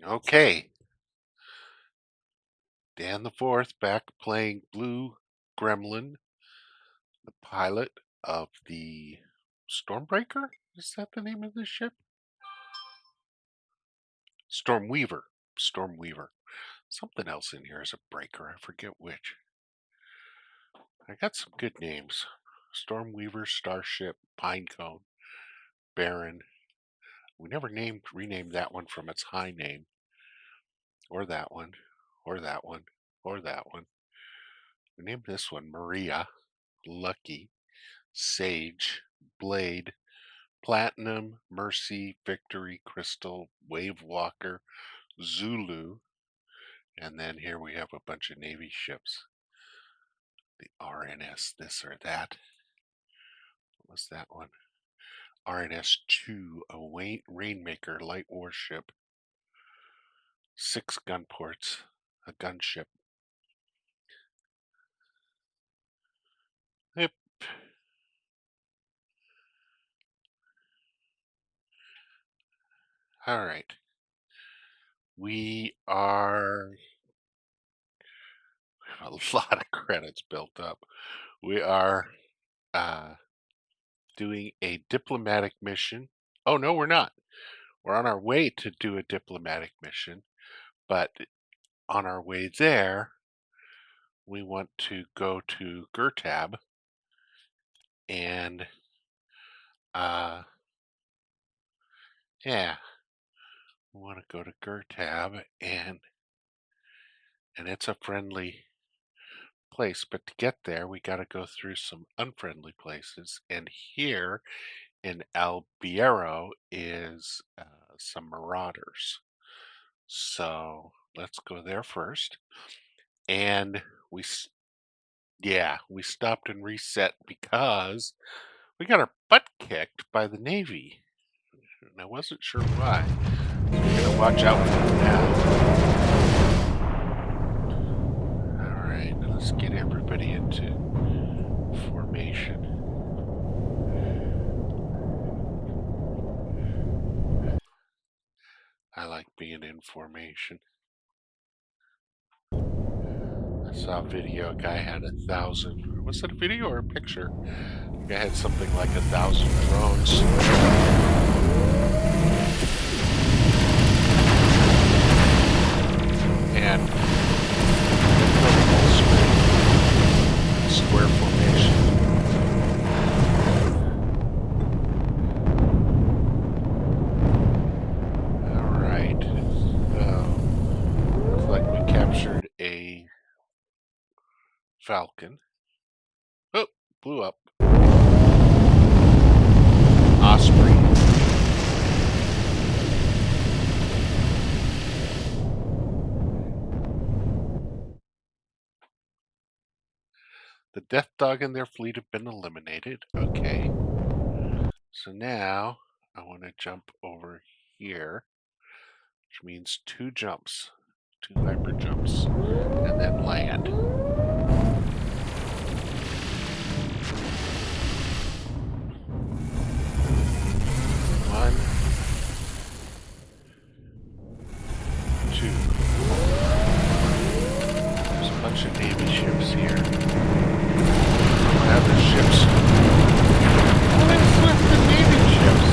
Okay, Dan the Fourth back playing Blue Gremlin, the pilot of the Stormbreaker? Is that the name of the ship? Stormweaver. Stormweaver. Something else in here is a breaker. I forget which. I got some good names. Stormweaver, Starship, Pinecone, Baron. We never renamed that one from its high name. Or that one. Or that one. Or that one. We named this one Maria, Lucky, Sage, Blade, Platinum, Mercy, Victory, Crystal, Wave Walker, Zulu, and then here we have a bunch of Navy ships. The RNS, this or that. What was that one? RNS-2, a Rainmaker light warship. 6 gun ports, a gunship. Yep. All right. We have a lot of credits built up. We are doing a diplomatic mission. Oh, no, we're not. We're on our way to do a diplomatic mission, but on our way there, we want to go to Gertab and, yeah, we want to go to Gertab and it's a friendly place, but to get there, we got to go through some unfriendly places, and here in Albiero is some marauders. So let's go there first. And we stopped and reset because we got our butt kicked by the Navy. And I wasn't sure why. So we're going to watch out for them now. Alright, let's get everybody into formation. I like being in formation. I saw a video, a guy had 1,000, was it a video or a picture? The guy had something like 1,000 drones. And square formation. Alright, looks like we captured a Falcon. Oh, blew up. Osprey. The Death Dog and their fleet have been eliminated. Okay. So now I want to jump over here, which means 2 jumps, 2 hyper jumps, and then land. 1, 2. There's a bunch of Navy ships here. Other ships. I just left the Navy ships.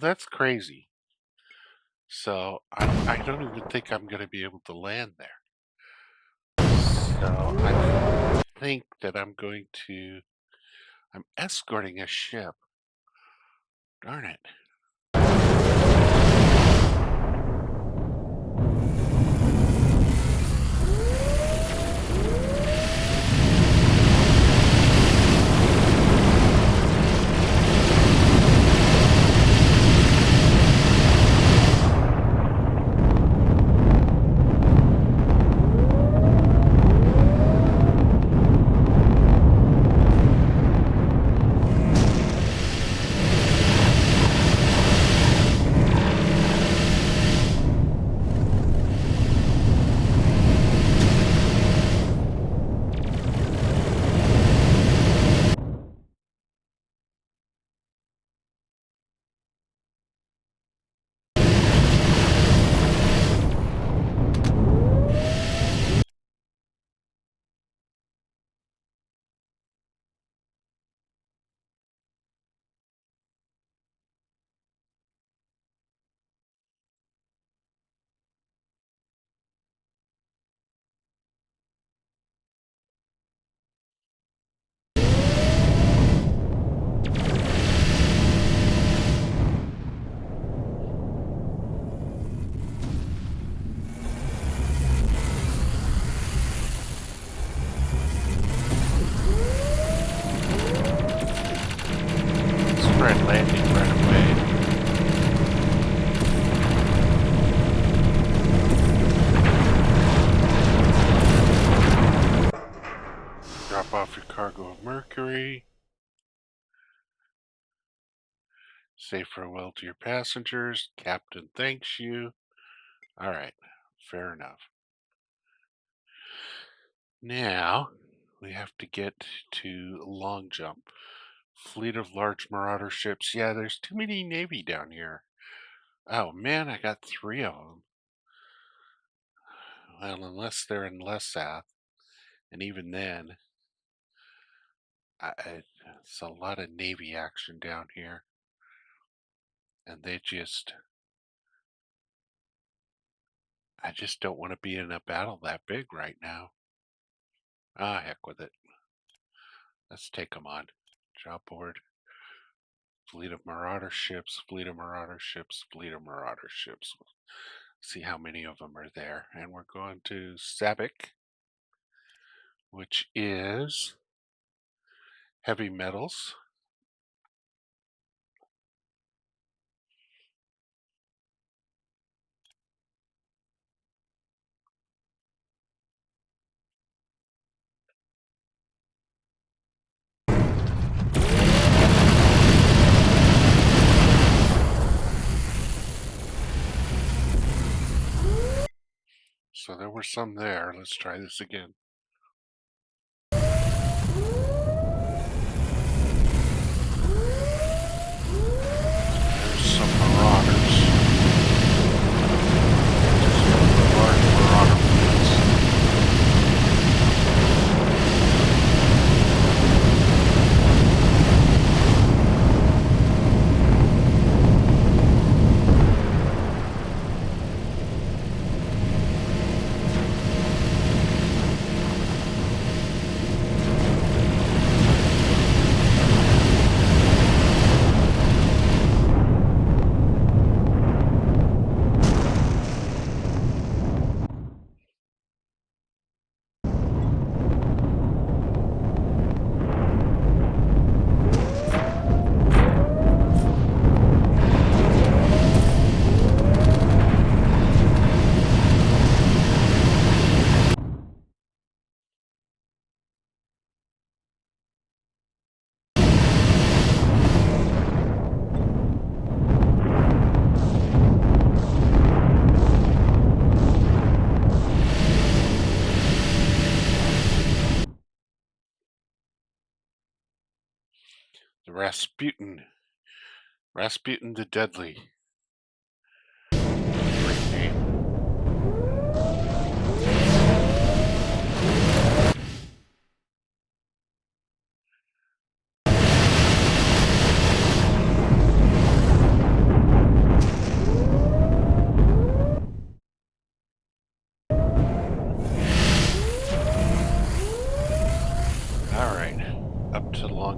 that's crazy. So I don't even think I'm going to be able to land there. So I think that I'm escorting a ship. Darn it. Let's try landing right away. Drop off your cargo of mercury. Say farewell to your passengers. Captain thanks you. All right, fair enough. Now we have to get to long jump. Fleet of large marauder ships. Yeah, there's too many Navy down here. Oh man, I got 3 of them. Well, unless they're in Lesath, and even then, it's a lot of Navy action down here. And I just don't want to be in a battle that big right now. Ah, heck with it. Let's take them on. Drop board. Fleet of marauder ships, fleet of marauder ships, fleet of marauder ships. See how many of them are there. And we're going to Sabik, which is heavy metals. So there were some there. Let's try this again. There's some marauders. Just one of the large marauder fleets. The Rasputin. Rasputin the Deadly. Great name.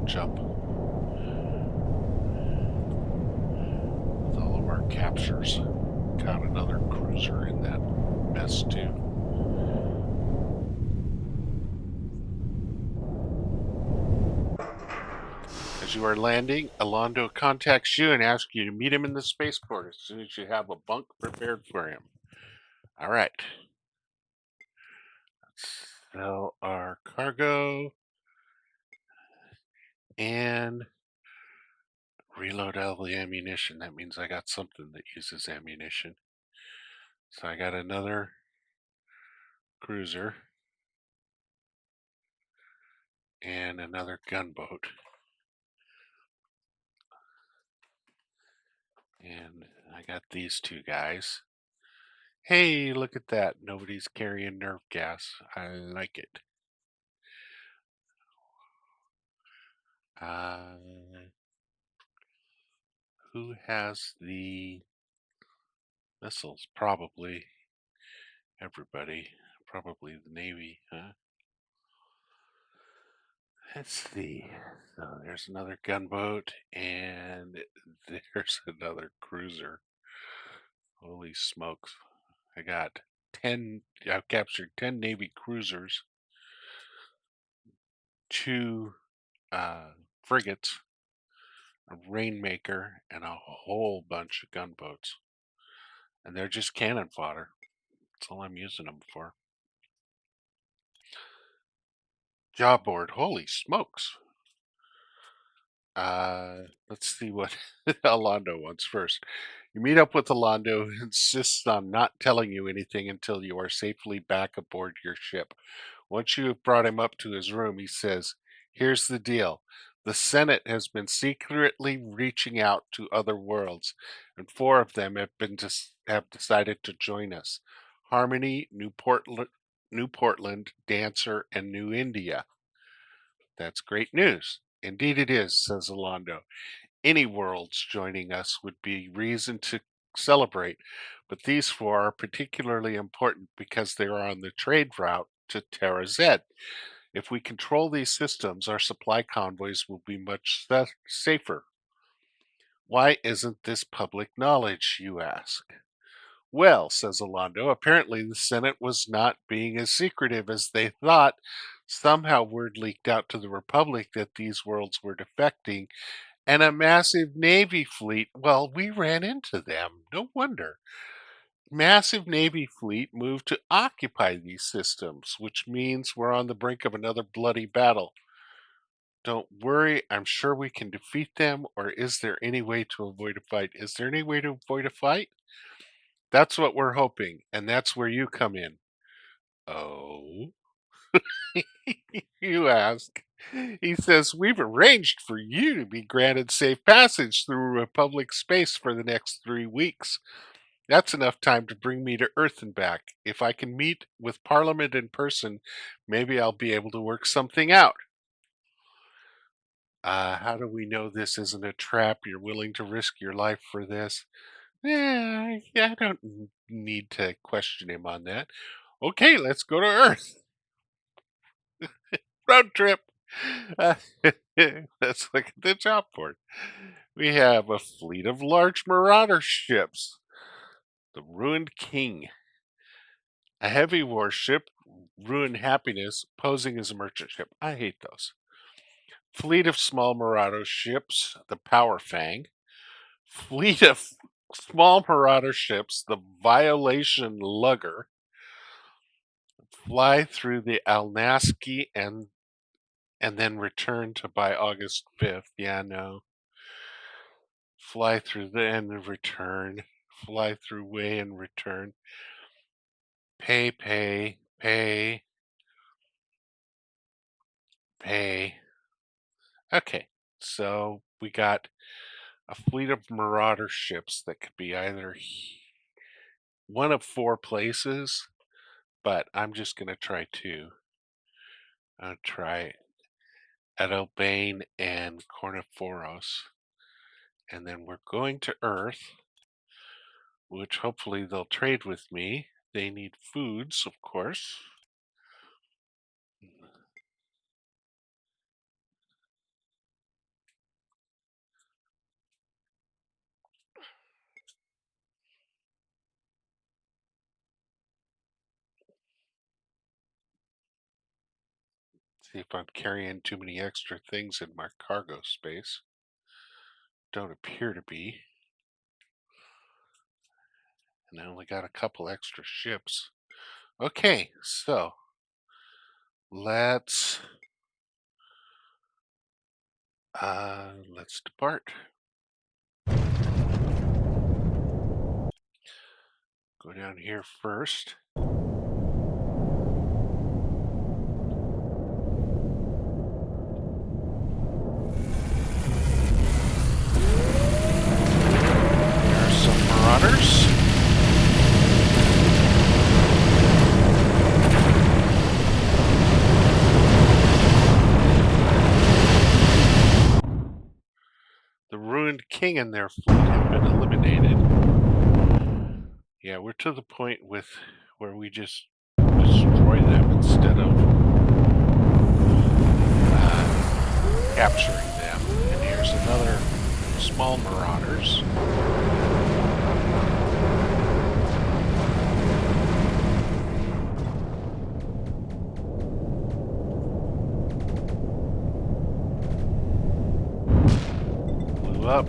jump with all of our captures. Caught another cruiser in that mess too. As you are landing, Alondo contacts you and asks you to meet him in the spaceport as soon as you have a bunk prepared for him. All right. Let's sell our cargo and reload all the ammunition. That means I got something that uses ammunition. So I got another cruiser and another gunboat. And I got these two guys. Hey, look at that. Nobody's carrying nerve gas. I like it. Who has the missiles? Probably everybody. Probably the Navy, huh? Let's see. So there's another gunboat and there's another cruiser. Holy smokes. I got 10, I've captured 10 Navy cruisers, 2 uh, frigates, a Rainmaker, and a whole bunch of gunboats. And they're just cannon fodder. That's all I'm using them for. Job board. Holy smokes. Let's see what Alondo wants first. You meet up with Alondo, who insists on not telling you anything until you are safely back aboard your ship. Once you have brought him up to his room, he says, "Here's the deal. The Senate has been secretly reaching out to other worlds, and 4 of them have decided to join us: Harmony, New Portland, Dancer, and New India." That's great news. Indeed it is, says Alondo. Any worlds joining us would be reason to celebrate, but these 4 are particularly important because they are on the trade route to Terra Z. If we control these systems, our supply convoys will be much safer. Why isn't this public knowledge, you ask? Well, says Alondo, apparently the Senate was not being as secretive as they thought. Somehow word leaked out to the Republic that these worlds were defecting, and a massive Navy fleet, well, we ran into them. No wonder. Massive Navy fleet moved to occupy these systems, which means we're on the brink of another bloody battle. Don't worry, I'm sure we can defeat them, or is there any way to avoid a fight? Is there any way to avoid a fight? That's what we're hoping, and that's where you come in. Oh? You ask. He says, we've arranged for you to be granted safe passage through Republic space for the next 3 weeks. That's enough time to bring me to Earth and back. If I can meet with Parliament in person, maybe I'll be able to work something out. How do we know this isn't a trap? You're willing to risk your life for this? Yeah, I don't need to question him on that. Okay, let's go to Earth. Road trip. Uh, let's look at the job board. We have a fleet of large marauder ships. The Ruined King. A heavy warship, Ruined Happiness, posing as a merchant ship. I hate those. Fleet of small marauder ships, the Power Fang. Fleet of small marauder ships, the Violation Lugger. Fly through the Alnaski and then return to by August 5th. Yeah, no. Fly through the and return. Fly through way and return. Pay. Okay, so we got a fleet of marauder ships that could be either one of 4 places, but I'm just going to try 2. I'll try Edelbane and Cornephoros. And then we're going to Earth, which hopefully they'll trade with me. They need foods, of course. See if I'm carrying too many extra things in my cargo space. Don't appear to be. And I only got a couple extra ships. Okay, so let's let's depart. Go down here first. There are some marauders. The ruined king and their fleet have been eliminated. Yeah, we're to the point with where we just destroy them instead of capturing them. And here's another small marauders. Blew up.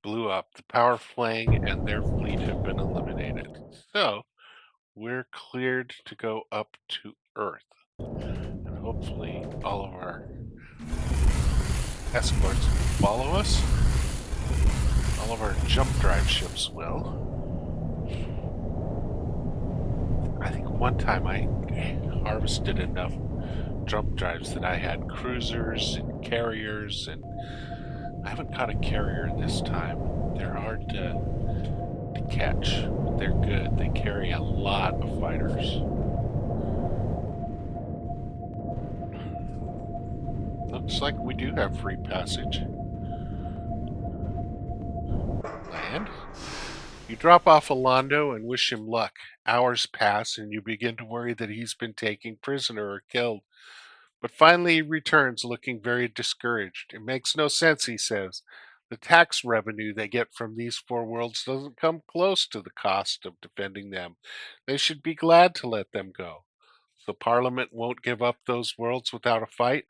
Blew up. The power flang and their fleet have been eliminated. So we're cleared to go up to Earth. And hopefully all of our escorts will follow us. All of our jump drive ships will. I think one time I harvested enough jump drives that I had cruisers and carriers, and I haven't caught a carrier this time. They're hard to catch, but they're good. They carry a lot of fighters. Looks like we do have free passage. Land. You drop off Alondo and wish him luck. Hours pass and you begin to worry that he's been taken prisoner or killed. But finally he returns looking very discouraged. It makes no sense, he says. The tax revenue they get from these four worlds doesn't come close to the cost of defending them. They should be glad to let them go. So Parliament won't give up those worlds without a fight?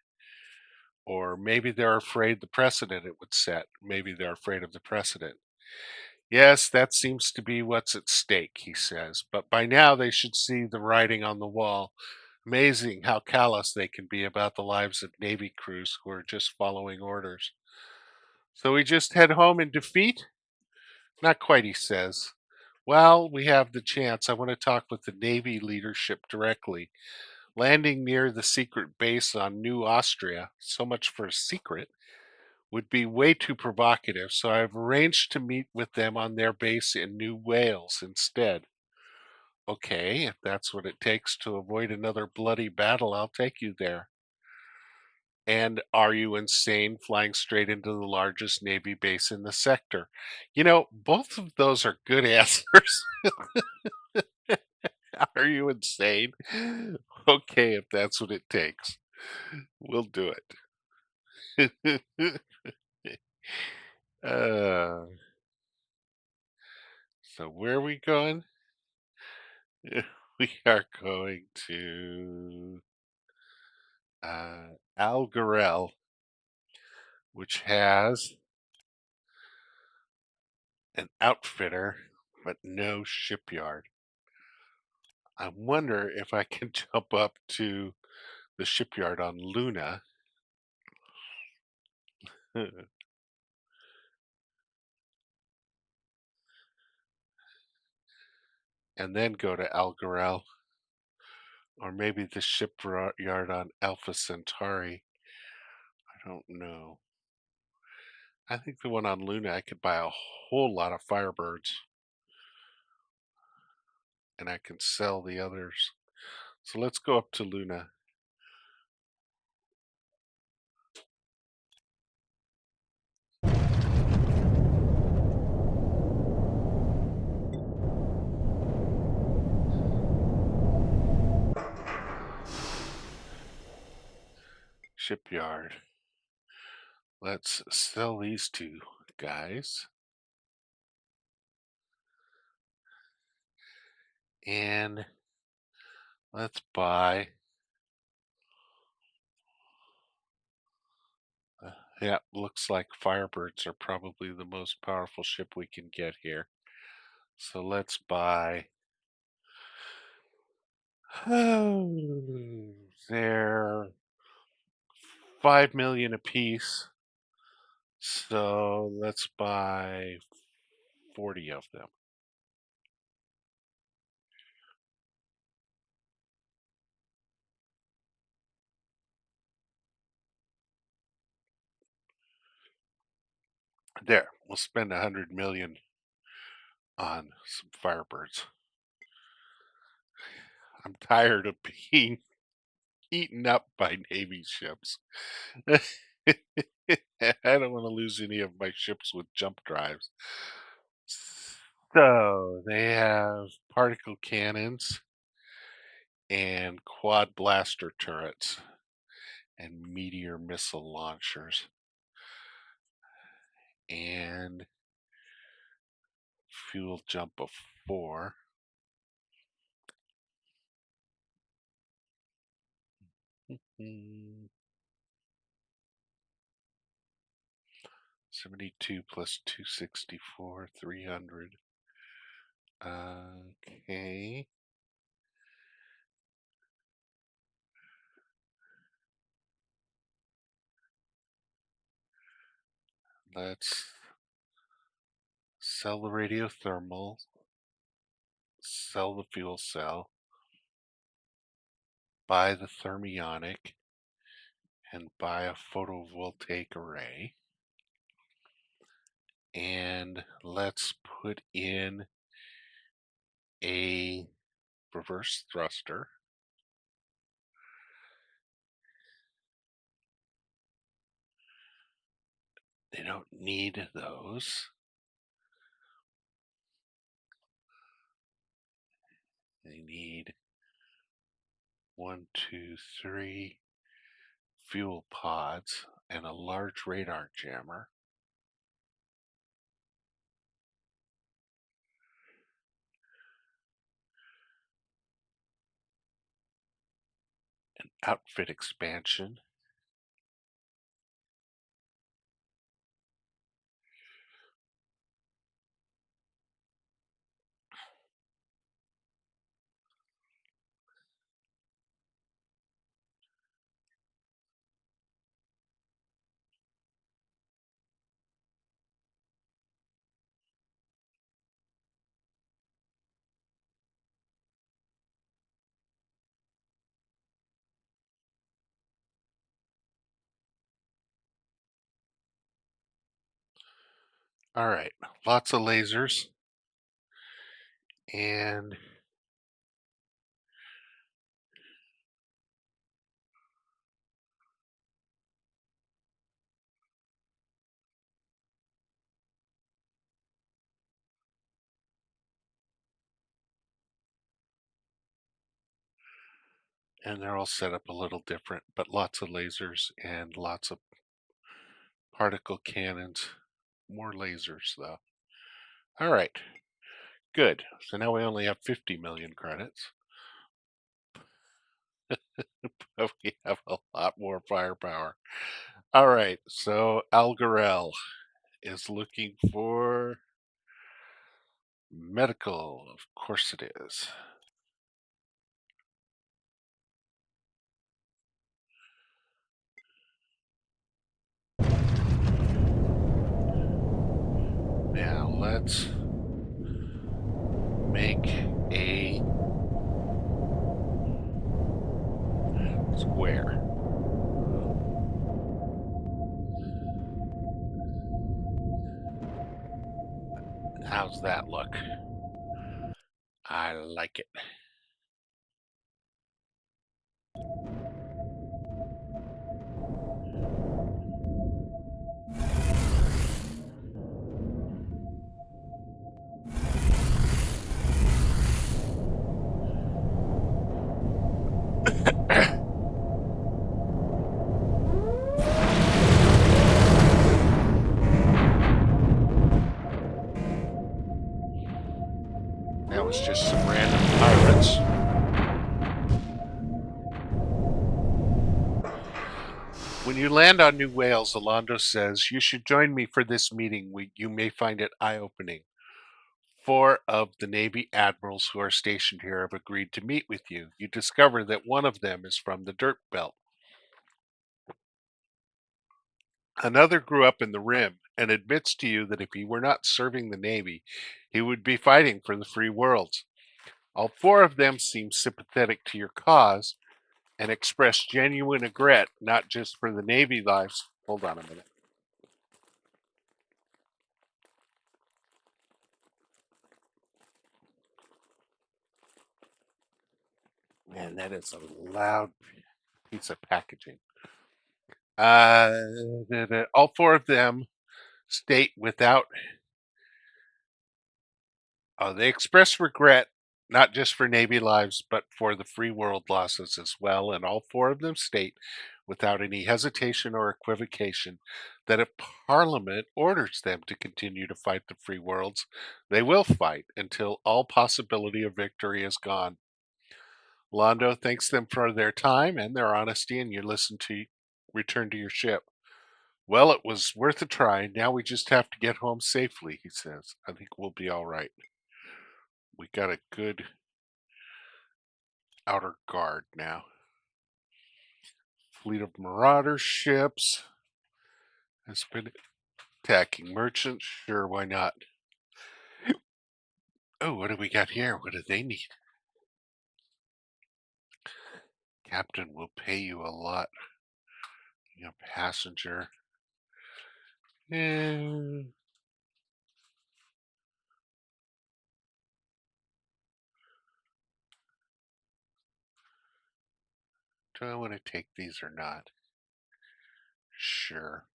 Or maybe they're afraid the precedent it would set. Maybe they're afraid of the precedent. Yes, that seems to be what's at stake, he says. But by now they should see the writing on the wall. Amazing how callous they can be about the lives of Navy crews who are just following orders. So we just head home in defeat? Not quite, he says. Well, we have the chance. I want to talk with the Navy leadership directly. Landing near the secret base on New Austria, so much for a secret, would be way too provocative, so I've arranged to meet with them on their base in New Wales instead. Okay, if that's what it takes to avoid another bloody battle, I'll take you there. And are you insane flying straight into the largest Navy base in the sector? You know, both of those are good answers. Are you insane? Okay, if that's what it takes, we'll do it. uh, so where are we going? We are going to Algarel, which has an outfitter but no shipyard. I wonder if I can jump up to the shipyard on Luna and then go to Algarel, or maybe the shipyard on Alpha Centauri. I don't know. I think the one on Luna, I could buy a whole lot of Firebirds and I can sell the others. So let's go up to Luna. Shipyard. Let's sell these two guys. And Let's buy. Yeah, looks like Firebirds are probably the most powerful ship we can get here. So let's buy. They're 5 million apiece. So let's buy 40 of them. There, we'll spend 100 million on some Firebirds. I'm tired of being eaten up by Navy ships. I don't want to lose any of my ships with jump drives. So they have particle cannons and quad blaster turrets and meteor missile launchers and fuel jump of 4. Mm, 72 plus 264, 300. Okay. Let's sell the radiothermal, sell the fuel cell, buy the thermionic, and buy a photovoltaic array. And let's put in a reverse thruster. They don't need those. They need 1, 2, 3 fuel pods and a large radar jammer. An outfit expansion. All right, lots of lasers and they're all set up a little different, but lots of lasers and lots of particle cannons. More lasers though. All right, good. So now we only have 50 million credits, but we have a lot more firepower. All right, so Algarel is looking for medical. Of course it is. Now let's make a square. How's that look? I like it. That was just some random pirates. When you land on New Wales, Alondo says, you should join me for this meeting. You may find it eye-opening. 4 of the Navy admirals who are stationed here have agreed to meet with you. You discover that one of them is from the Dirt Belt. Another grew up in the Rim and admits to you that if he were not serving the Navy, he would be fighting for the free worlds. All 4 of them seem sympathetic to your cause and express genuine regret, not just for the Navy lives. Hold on a minute. Man, that is a loud piece of packaging. All 4 of them state without, they express regret not just for Navy lives, but for the free world losses as well. And all 4 of them state without any hesitation or equivocation that if Parliament orders them to continue to fight the free worlds, they will fight until all possibility of victory is gone. Londo thanks them for their time and their honesty, and you return to your ship. Well, it was worth a try. Now we just have to get home safely, he says. I think we'll be all right. We got a good outer guard now. Fleet of marauder ships has been attacking merchants. Sure, why not? Oh, what do we got here? What do they need? Captain will pay you a lot. You passenger. Eh, do I want to take these or not? Sure.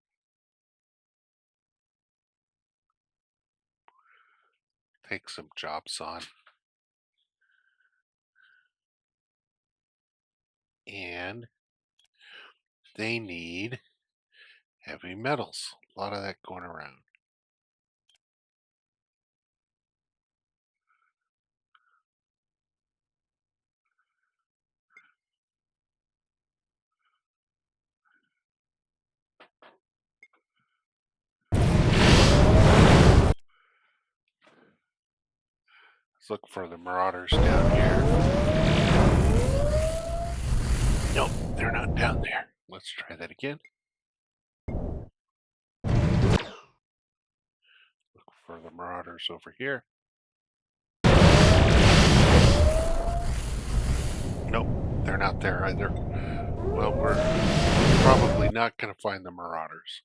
Take some jobs on. And they need heavy metals. A lot of that going around. Let's look for the marauders down here. Nope, they're not down there. Let's try that again. Look for the marauders over here. Nope, they're not there either. Well, we're probably not going to find the marauders.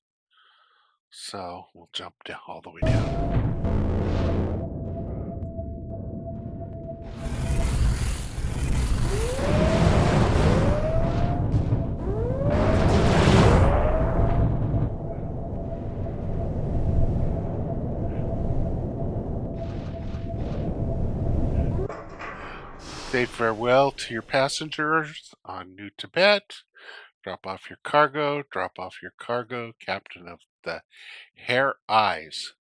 So we'll jump down all the way down. Say farewell to your passengers on New Tibet. Drop off your cargo. Drop off your cargo. Captain of the Hare Eyes.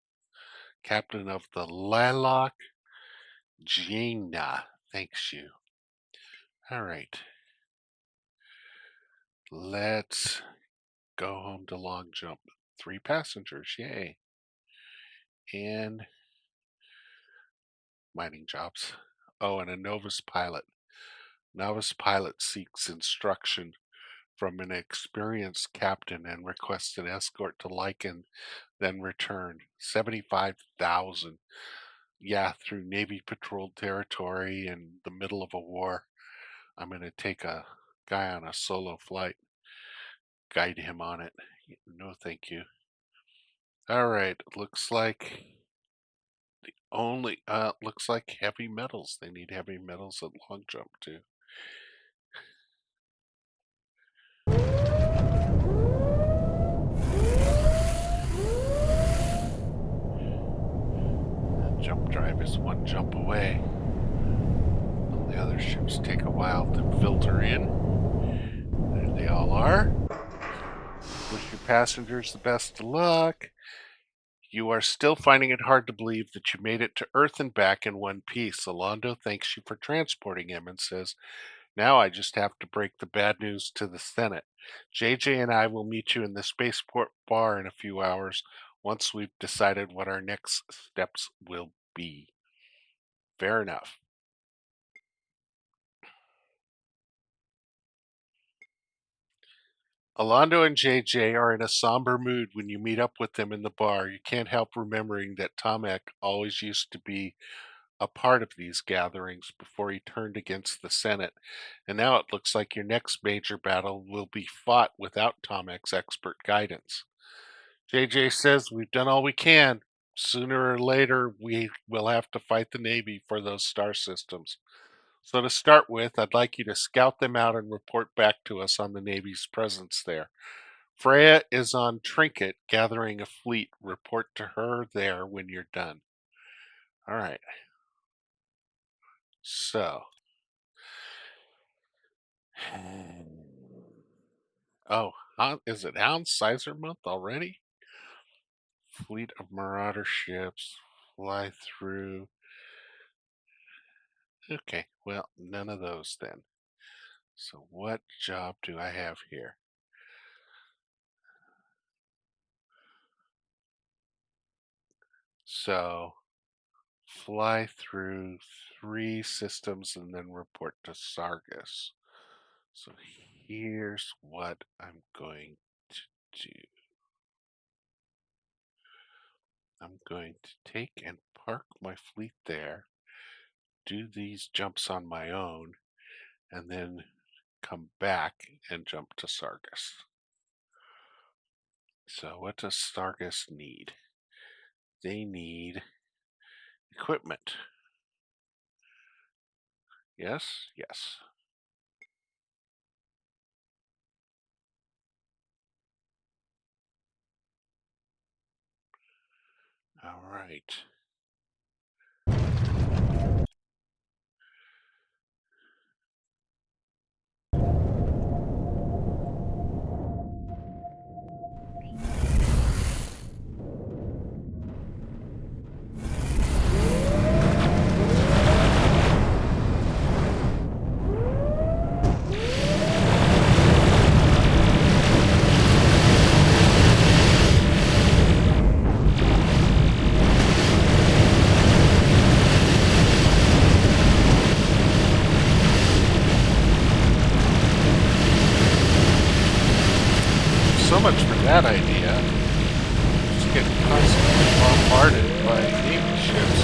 Captain of the Lilac Jaina thanks you. All right. Let's go home to Long Jump. 3 passengers. Yay. And mining jobs. Oh, and a novice pilot. Novice pilot seeks instruction from an experienced captain and requests an escort to Lycan, then return. 75,000. Yeah, through Navy patrolled territory in the middle of a war. I'm going to take a guy on a solo flight, guide him on it. No, thank you. All right, looks like looks like heavy metals. They need heavy metals at Long Jump too. Jump drive is 1 jump away. All the other ships take a while to filter in. There they all are. Wish your passengers the best of luck. You are still finding it hard to believe that you made it to Earth and back in one piece. Alondo thanks you for transporting him and says, Now I just have to break the bad news to the Senate. JJ and I will meet you in the spaceport bar in a few hours once we've decided what our next steps will be. Fair enough. Alondo and JJ are in a somber mood when you meet up with them in the bar. You can't help remembering that Tomek always used to be a part of these gatherings before he turned against the Senate, and now it looks like your next major battle will be fought without Tomek's expert guidance. JJ says we've done all we can. Sooner or later, we will have to fight the Navy for those star systems. So, to start with, I'd like you to scout them out and report back to us on the Navy's presence there. Freya is on Trinket gathering a fleet. Report to her there when you're done. All right. So, oh, is it Hound Sizer month already? Fleet of Marauder ships fly through. Okay, well, none of those then. So, what job do I have here? So, fly through 3 systems and then report to Sargus. So, here's what I'm going to do. I'm going to take and park my fleet there, do these jumps on my own, and then come back and jump to Sargus. So what does Sargus need? They need equipment. Yes, yes. All right. So much for that idea. Just get constantly bombarded by Navy ships.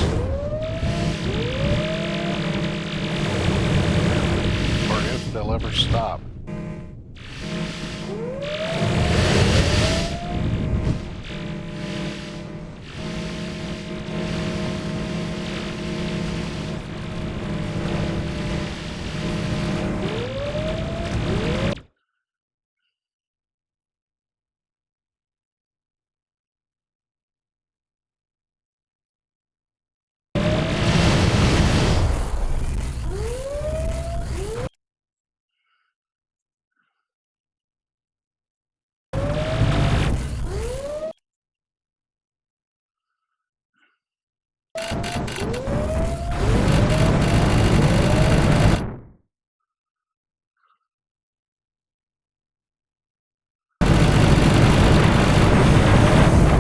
Or if they'll ever stop.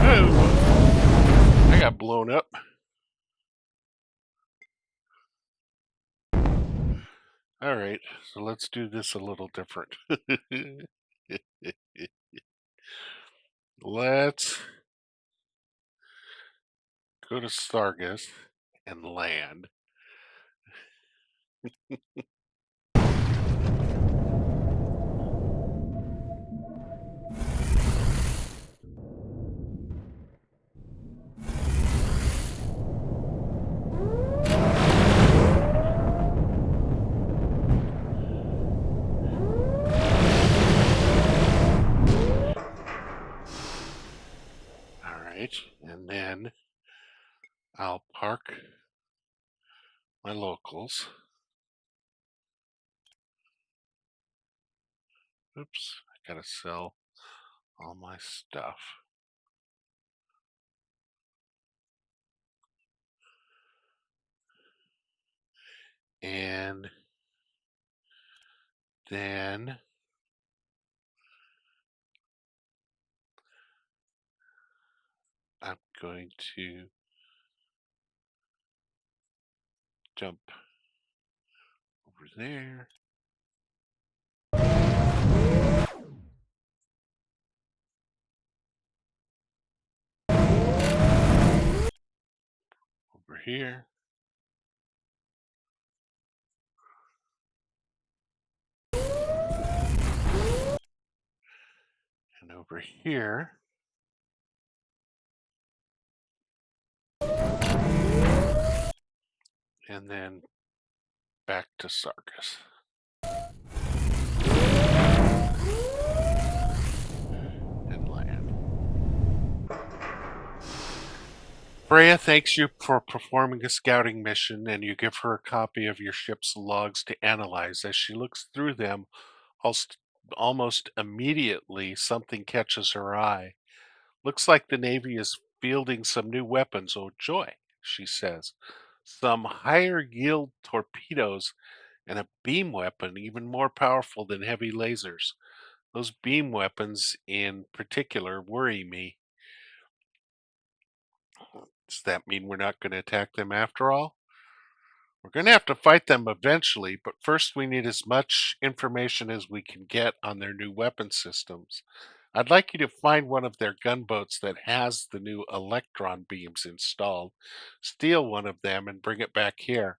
Oh, I got blown up. All right, so let's do this a little different. Let's go to Sargus and land. All right, and then I'll park my locals. Oops, I gotta sell all my stuff. And then I'm going to jump over there. Over here. And over here. And then back to Sargus. And land. Freya thanks you for performing a scouting mission, and you give her a copy of your ship's logs to analyze. As she looks through them, almost immediately something catches her eye. Looks like the Navy is fielding some new weapons. Oh, joy, she says. Some higher yield torpedoes and a beam weapon even more powerful than heavy lasers. Those beam weapons in particular worry me. Does that mean we're not going to attack them after all? We're going to have to fight them eventually, but first we need as much information as we can get on their new weapon systems. I'd like you to find one of their gunboats that has the new electron beams installed, steal one of them, and bring it back here.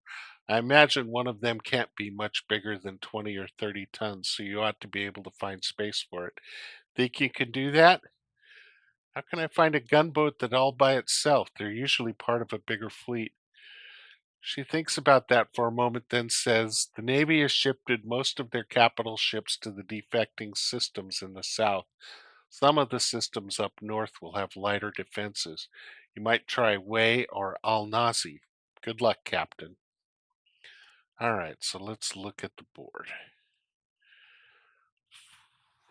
I imagine one of them can't be much bigger than 20 or 30 tons, so you ought to be able to find space for it. Think you can do that? How can I find a gunboat that all by itself? They're usually part of a bigger fleet. She thinks about that for a moment, then says, the Navy has shifted most of their capital ships to the defecting systems in the south. Some of the systems up north will have lighter defenses. You might try Way or Al Nazi. Good luck, Captain. All right, so let's look at the board.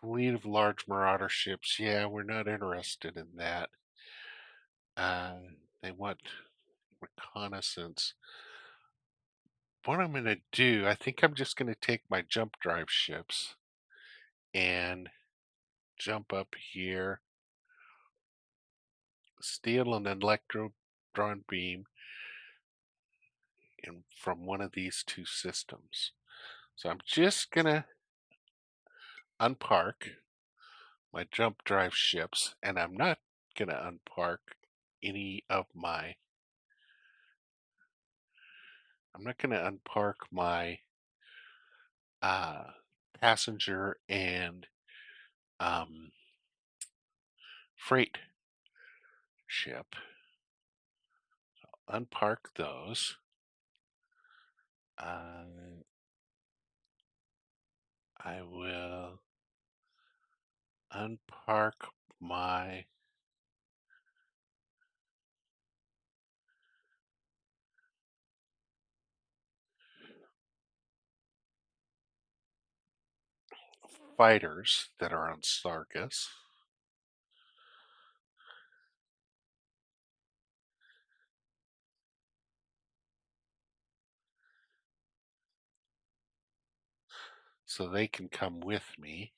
Fleet of large marauder ships. Yeah, we're not interested in that. They want reconnaissance. What I'm going to do, I think I'm just going to take my jump drive ships and jump up here, steal an electron beam from one of these two systems. So I'm just going to unpark my jump drive ships, and I'm not going to unpark any of my, I'm not going to unpark my passenger and freight ship. So unpark those. I will unpark my fighters that are on Sargus. So they can come with me.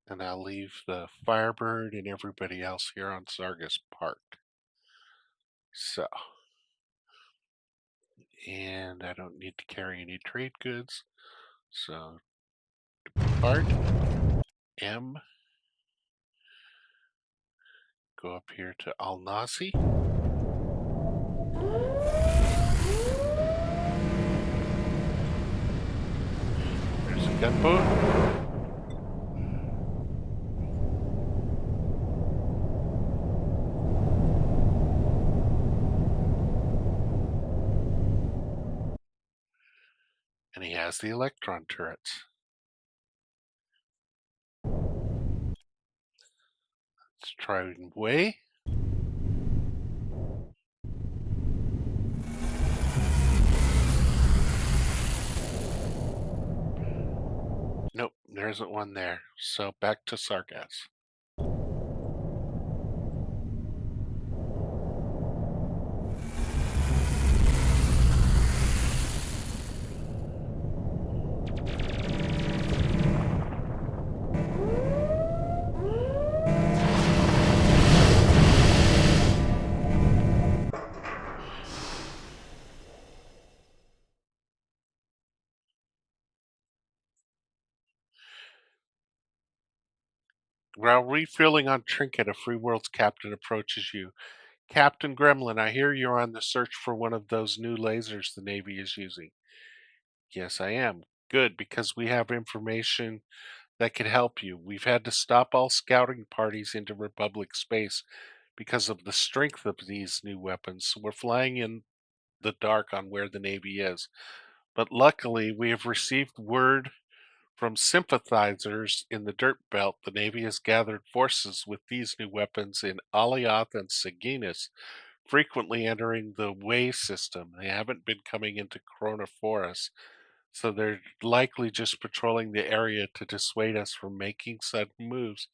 And I'll leave the Firebird and everybody else here on Sargus parked. So, and I don't need to carry any trade goods. So, depart M, go up here to Al Nazi. There's a gunboat. And he has the electron turrets. Let's try Way. Nope, there isn't one there. So back to Sargas. While refilling on trinket, a free world's captain approaches you. Captain Gremlin, I hear you're on the search for one of those new lasers the Navy is using. Yes, I am. Good, because we have information that could help you. We've had to stop all scouting parties into Republic space because of the strength of these new weapons. So we're flying in the dark on where the Navy is. But luckily, we have received word from sympathizers in the dirt belt. The Navy has gathered forces with these new weapons in Alioth and Saginas, frequently entering the way system. They haven't been coming into Chronophorus, so they're likely just patrolling the area to dissuade us from making sudden moves.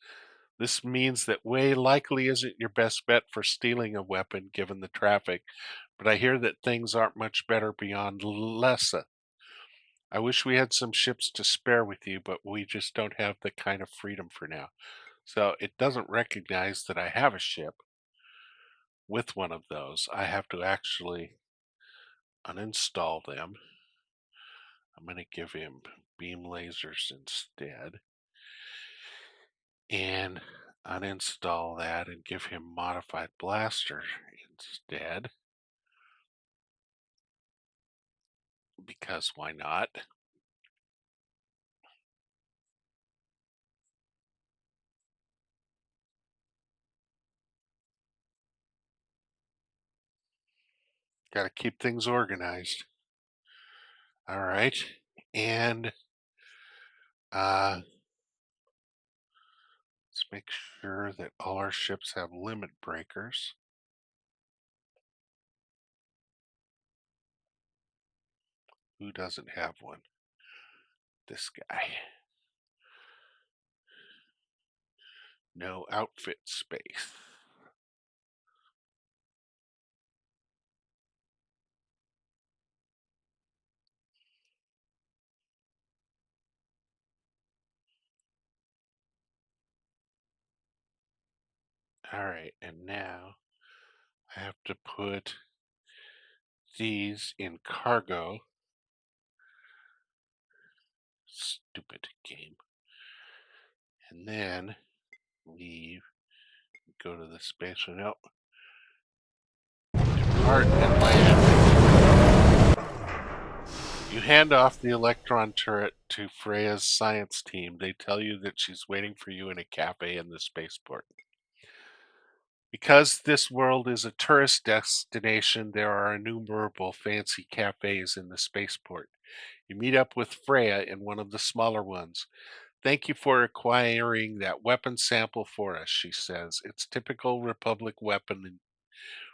This means that way likely isn't your best bet for stealing a weapon given the traffic, but I hear that things aren't much better beyond Lessa. I wish we had some ships to spare with you, but we just don't have the kind of freedom for now. So it doesn't recognize that I have a ship with one of those. I have to actually uninstall them. I'm going to give him beam lasers instead and uninstall that and give him modified blaster instead, because why not? Got to keep things organized. All right. And let's make sure that all our ships have limit breakers. Who doesn't have one? This guy. No outfit space. All right, and now I have to put these in cargo. Stupid game. And then leave, go to the space note, depart and land. You hand off the electron turret to Freya's science team. They tell you that she's waiting for you in a cafe in the spaceport. Because this world is a tourist destination, there are innumerable fancy cafes in the spaceport. You meet up with Freya in one of the smaller ones. Thank you for acquiring that weapon sample for us, she says. It's typical Republic weapon and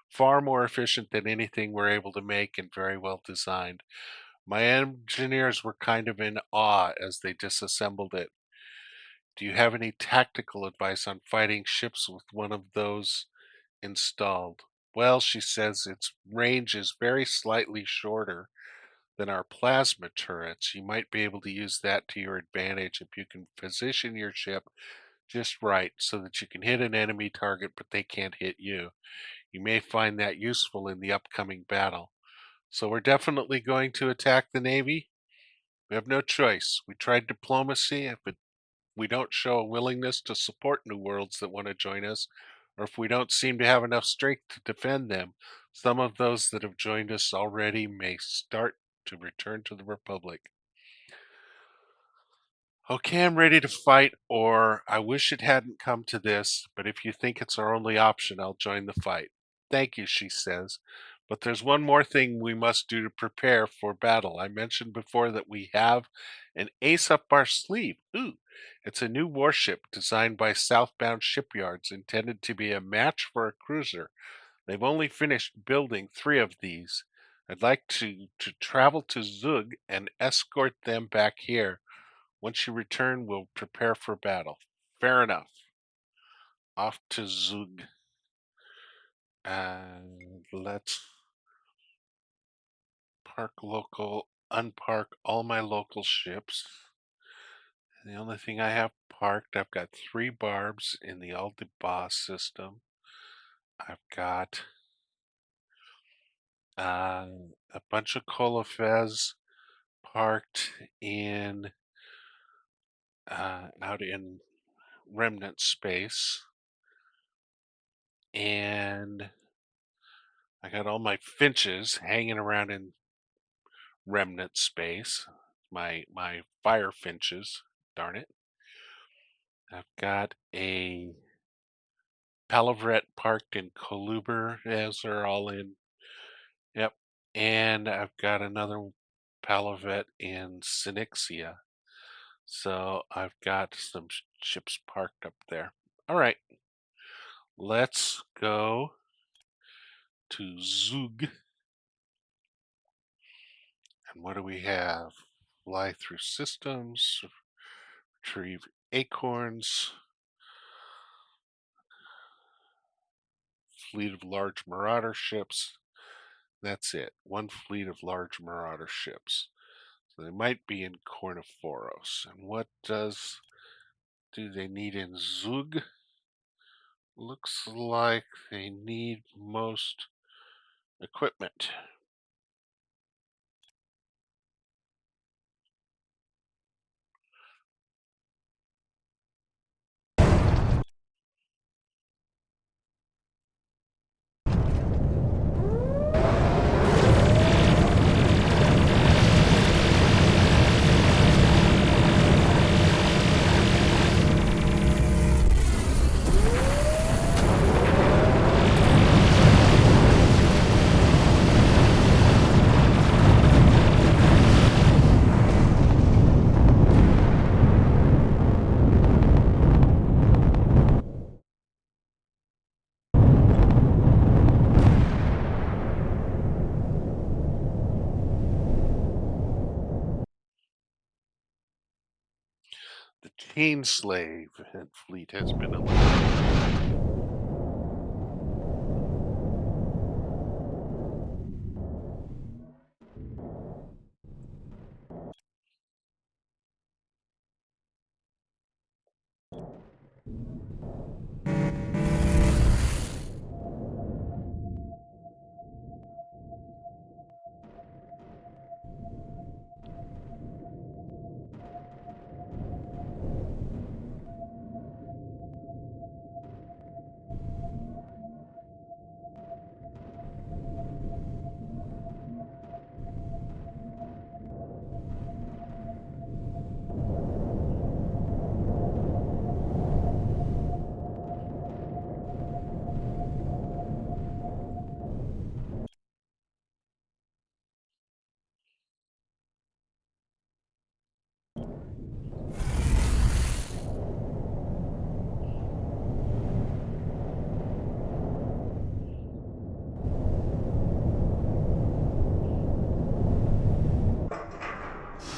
far more efficient than anything we're able to make and very well designed. My engineers were kind of in awe as they disassembled it. Do you have any tactical advice on fighting ships with one of those installed? Well, she says its range is very slightly shorter than our plasma turrets. You might be able to use that to your advantage if you can position your ship just right so that you can hit an enemy target but they can't hit you. You may find that useful in the upcoming battle. So we're definitely going to attack the Navy. We have no choice. We tried diplomacy, but we don't show a willingness to support new worlds that want to join us, or if we don't seem to have enough strength to defend them, some of those that have joined us already may start to return to the Republic. Okay, I'm ready to fight, or I wish it hadn't come to this, but if you think it's our only option, I'll join the fight. Thank you, she says. But there's one more thing we must do to prepare for battle. I mentioned before that we have an ace up our sleeve. Ooh, it's a new warship designed by Southbound Shipyards, intended to be a match for a cruiser. They've only finished building 3 of these. I'd like to travel to Zug and escort them back here. Once you return, we'll prepare for battle. Fair enough. Off to Zug. And let's unpark all my local ships. The only thing I have parked, I've got 3 barbs in the Aldebas system. I've got a bunch of Colofez parked in out in remnant space, and I got all my finches hanging around in remnant space. My fire finches, darn it. I've got a Palavrette parked in Coluber, as they're all in. Yep. And I've got another Palavet in Synixia. So I've got some ships parked up there. All right, let's go to Zug. And what do we have? Fly through systems, retrieve acorns, fleet of large marauder ships. That's it. One fleet of large marauder ships. So they might be in Corniforos. And what do they need in Zug? Looks like they need most equipment. The chain slave fleet has been eliminated.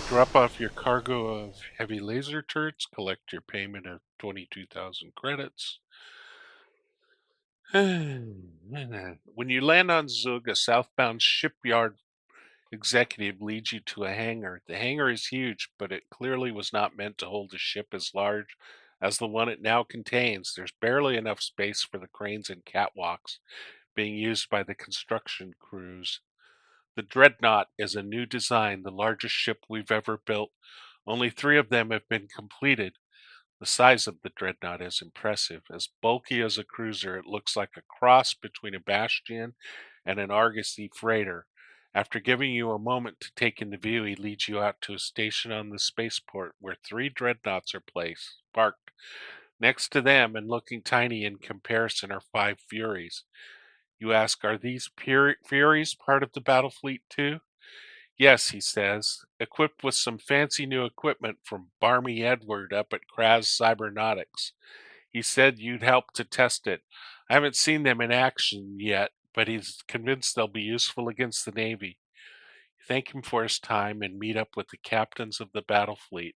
Drop off your cargo of heavy laser turrets, collect your payment of 22,000 credits. When you land on Zug, a southbound shipyard executive leads you to a hangar. The hangar is huge, but it clearly was not meant to hold a ship as large as the one it now contains. There's barely enough space for the cranes and catwalks being used by the construction crews. The Dreadnought is a new design, the largest ship we've ever built. Only 3 of them have been completed. The size of the Dreadnought is impressive. As bulky as a cruiser, it looks like a cross between a Bastion and an Argosy freighter. After giving you a moment to take in the view, he leads you out to a station on the spaceport where 3 Dreadnoughts are parked. Next to them, and looking tiny in comparison, are 5 Furies. You ask, are these Furies part of the battle fleet too? Yes, he says, equipped with some fancy new equipment from Barmy Edward up at Kraz Cybernautics. He said you'd help to test it. I haven't seen them in action yet, but he's convinced they'll be useful against the Navy. Thank him for his time and meet up with the captains of the battle fleet,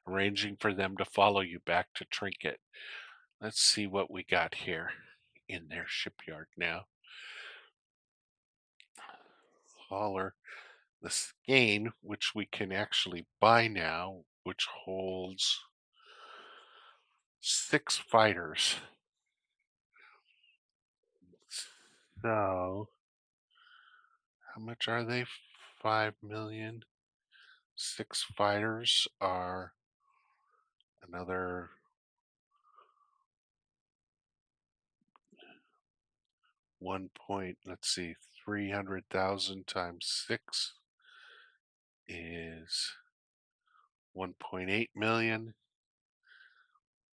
arranging for them to follow you back to Trinket. Let's see what we got here in their shipyard now. Hauler. The skein, which we can actually buy now, which holds 6 fighters. So, how much are they? 5 million. 6 fighters are another 1 point, let's see, 300,000 times 6 is 1.8 million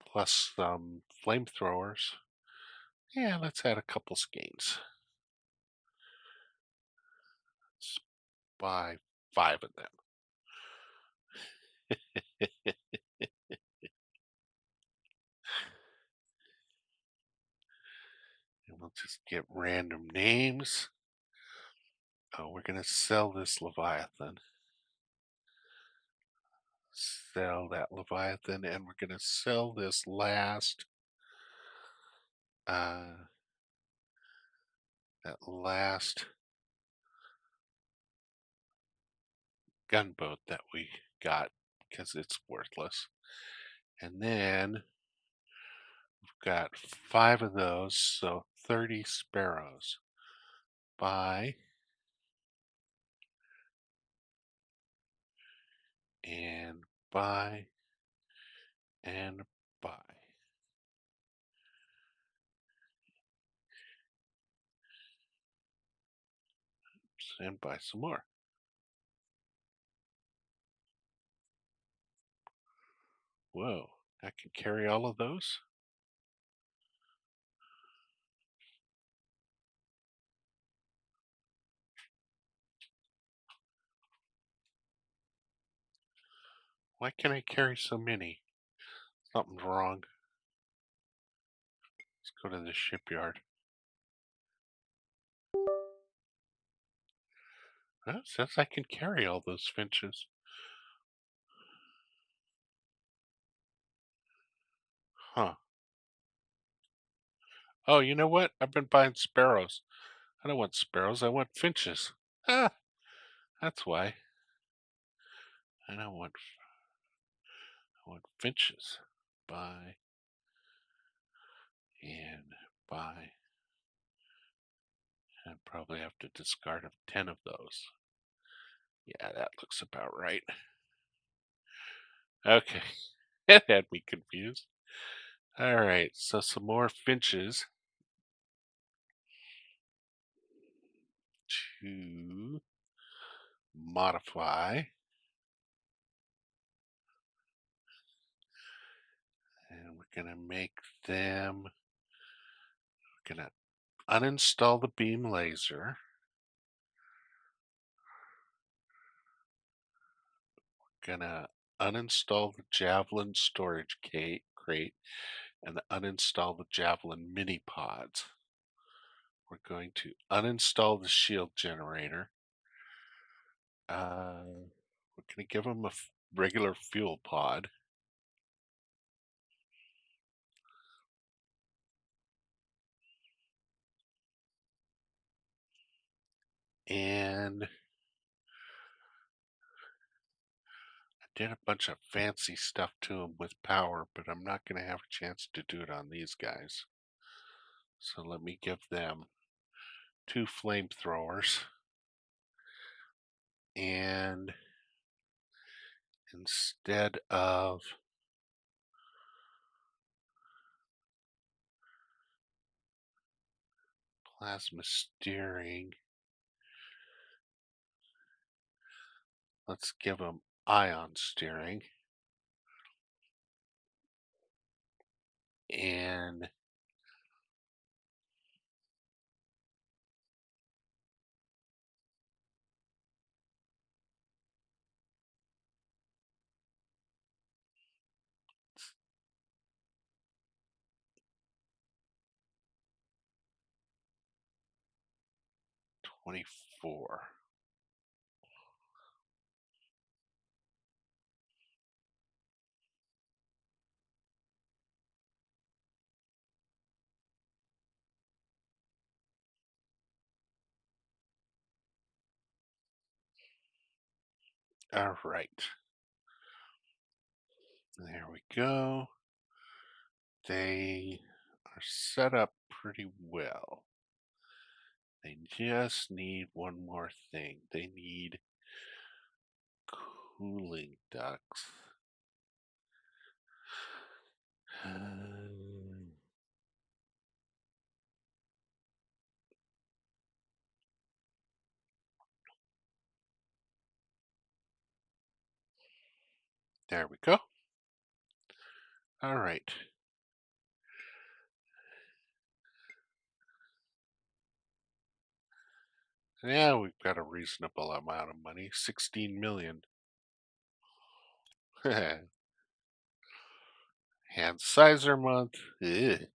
plus some flamethrowers. Yeah, let's add a couple skeins. Let's buy 5 of them. And we'll just get random names. Oh, we're going to sell this Leviathan. Sell that Leviathan, and we're going to sell this uh, last gunboat that we got because it's worthless. And then we've got 5 of those, so 30 sparrows. Buy and buy and buy. And buy some more. Whoa, I can carry all of those? Why can't I carry so many? Something's wrong. Let's go to the shipyard. Well, it says I can carry all those finches. Huh. Oh, you know what? I've been buying sparrows. I don't want sparrows, I want finches. Ah, that's why. I don't want I want finches. Buy and buy. And probably have to discard of 10 of those. Yeah, that looks about right. Okay, that had me confused. Alright, so some more finches to modify. And we're going to make them, we're going to uninstall the beam laser. Going to uninstall the javelin storage crate and uninstall the javelin mini pods. We're going to uninstall the shield generator. We're going to give them a regular fuel pod. And I did a bunch of fancy stuff to them with power, but I'm not going to have a chance to do it on these guys. So let me give them 2 flamethrowers. And instead of plasma steering, let's give them ion steering. And $24. All right. There we go. They are set up pretty well. They just need one more thing. They need cooling ducts. There we go. All right. Yeah, we've got a reasonable amount of money. 16 million. Hand sizer month. Ugh.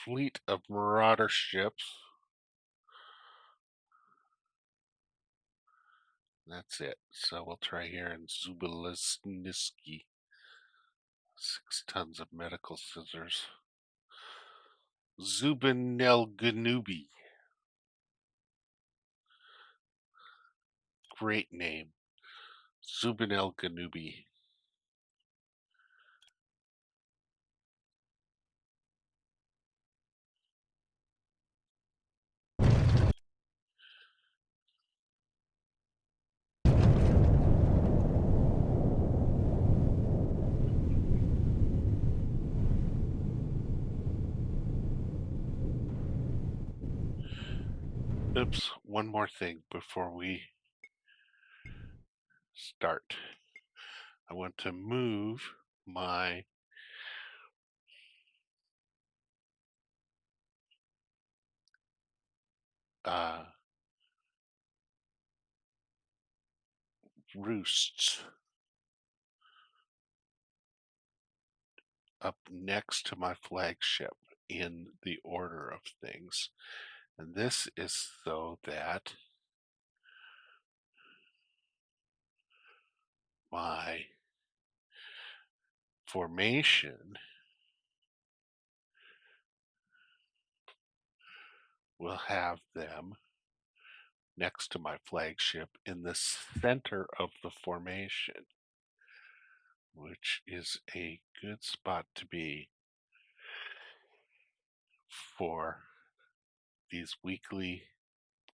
Fleet of marauder ships. That's it. So we'll try here in Zubalisniski. 6 tons of medical scissors. Zubin El Ganubi. Great name. Zubin El Ganubi. Oops, one more thing before we start. I want to move my uh, roosts up next to my flagship in the order of things. And this is so that my formation will have them next to my flagship in the center of the formation, which is a good spot to be for these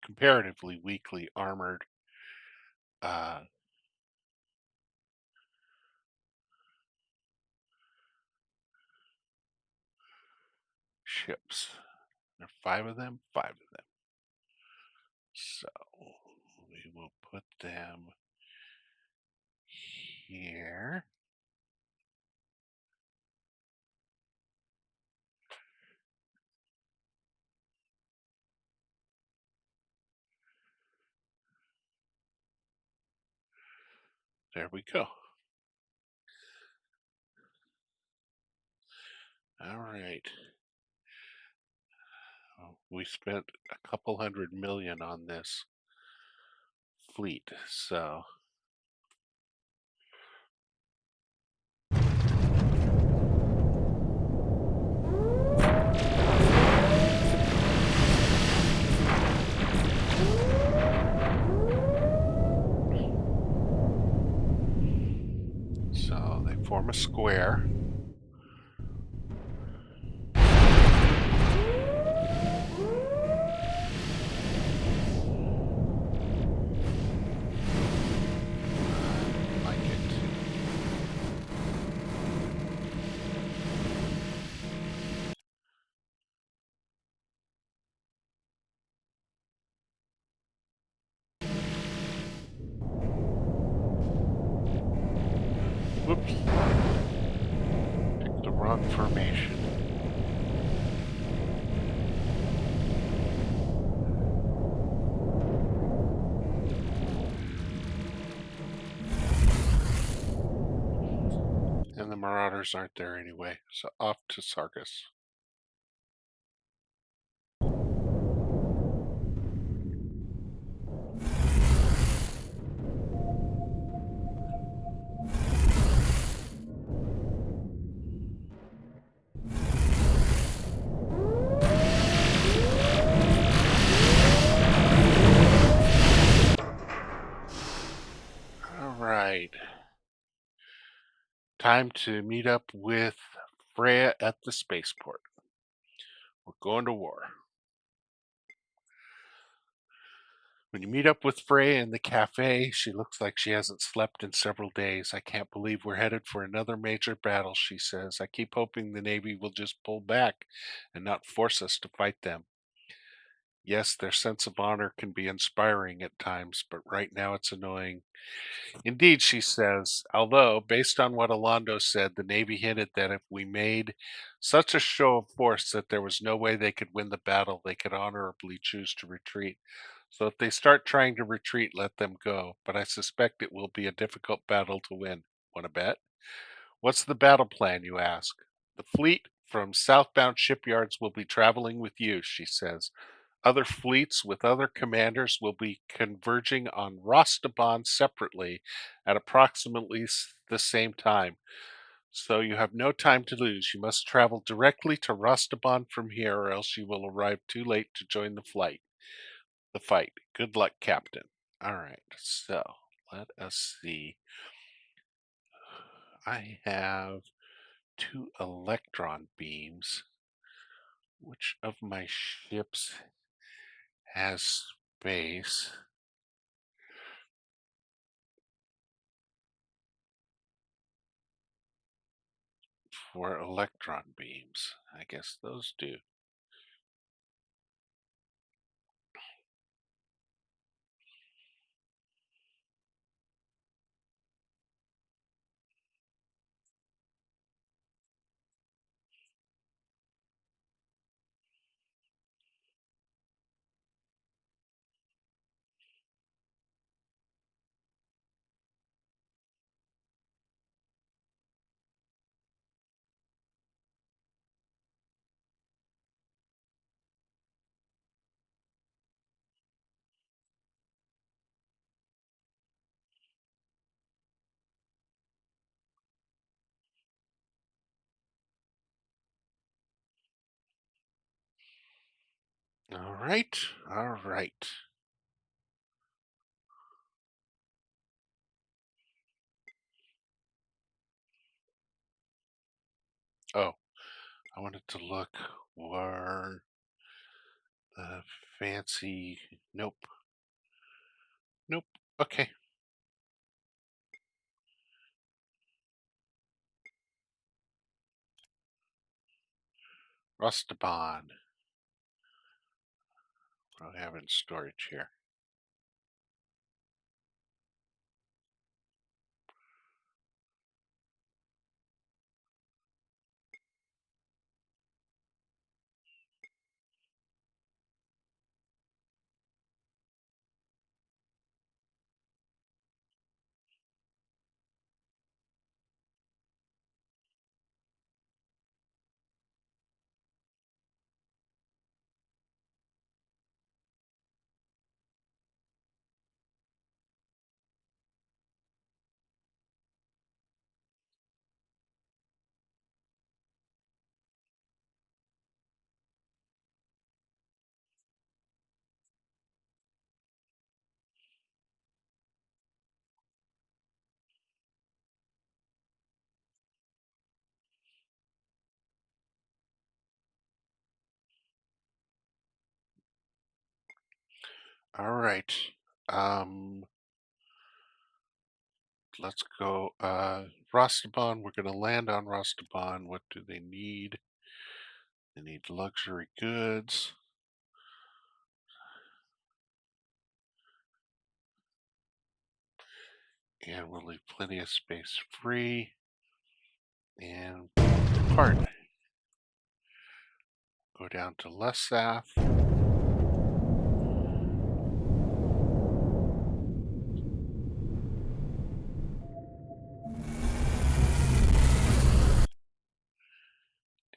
comparatively weakly armored uh, ships. There are 5 of them, 5 of them. So we will put them here. There we go. All right. We spent a couple hundred million on this fleet, so they form a square. Like it. Whoops. Picked the wrong formation. And the marauders aren't there anyway, so off to Sargus. All right. Time to meet up with Freya at the spaceport. We're going to war. When you meet up with Freya in the cafe, she looks like she hasn't slept in several days. I can't believe we're headed for another major battle, she says. I keep hoping the Navy will just pull back and not force us to fight them. Yes, their sense of honor can be inspiring at times, but right now it's annoying. Indeed, she says, although, based on what Alondo said, the Navy hinted that if we made such a show of force that there was no way they could win the battle, they could honorably choose to retreat. So if they start trying to retreat, let them go. But I suspect it will be a difficult battle to win. Want to bet? What's the battle plan, you ask? The fleet from southbound shipyards will be traveling with you, she says. Other fleets with other commanders will be converging on Rostaban separately at approximately the same time. So you have no time to lose. You must travel directly to Rostaban from here, or else you will arrive too late to join the fight. Good luck, Captain. All right, so let us see. I have two electron beams. Which of my ships has space for electron beams? I guess those do. All right, all right. Oh, I wanted to look where the fancy. Nope, nope. Okay, Rustaban. What do I have in storage here? All right. Um, let's go. Rostaban. We're going to land on Rostaban. What do they need? They need luxury goods. And we'll leave plenty of space free. And depart. Go down to Lesath.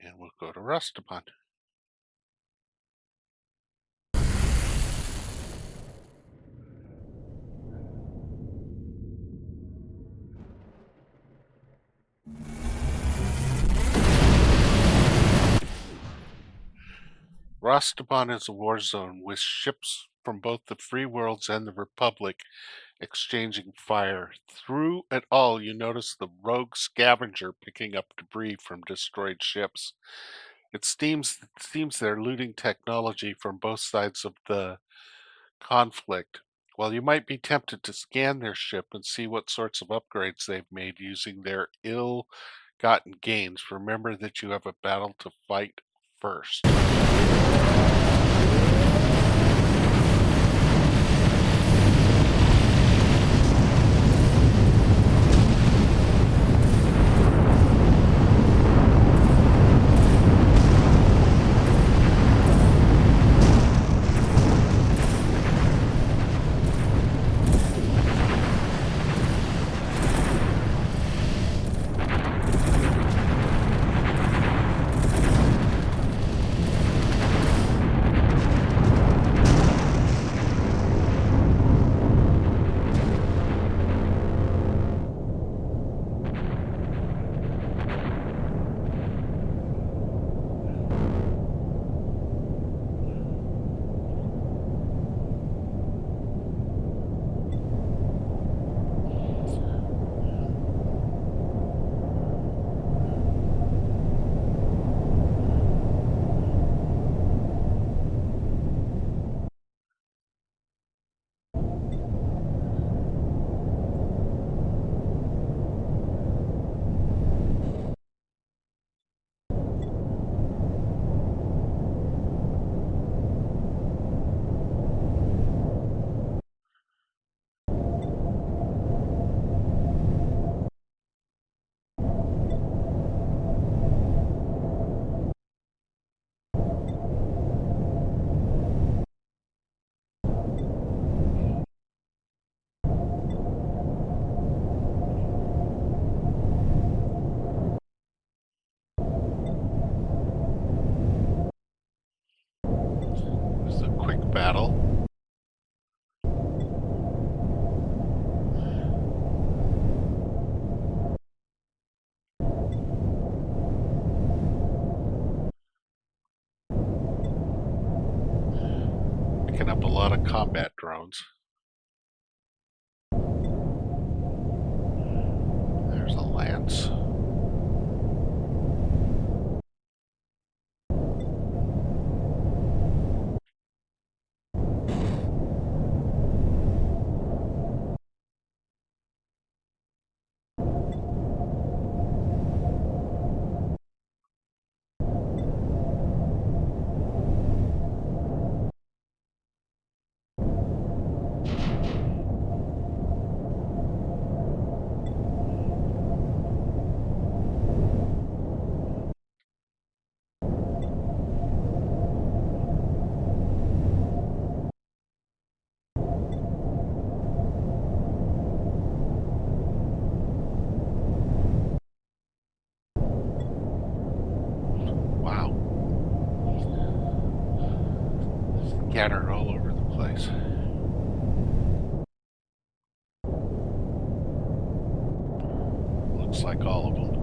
And we'll go to Rustaban. Rostaban is a war zone with ships from both the Free Worlds and the Republic exchanging fire. Through it all, you notice the rogue scavenger picking up debris from destroyed ships. It seems they're looting technology from both sides of the conflict. While you might be tempted to scan their ship and see what sorts of upgrades they've made using their ill gotten gains, remember that you have a battle to fight first. battle. Picking up a lot of combat drones. There's a lance. Wow. Scattered all over the place. Looks like all of them.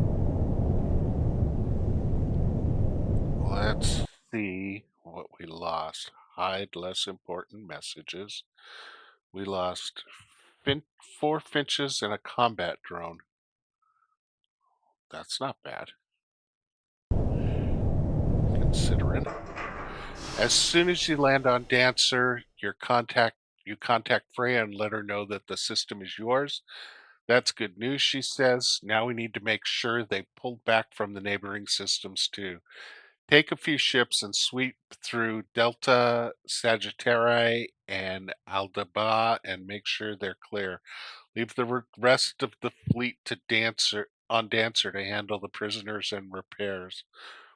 Let's see what we lost. Hide less important messages. We lost 4 finches and a combat drone. That's not bad, considering. As soon as you land on Dancer, you contact Freya and let her know that the system is yours. That's good news, she says. Now we need to make sure they pulled back from the neighboring systems too. Take a few ships and sweep through Delta, Sagittari, and Aldaba and make sure they're clear. Leave the rest of the fleet to Dancer to handle the prisoners and repairs.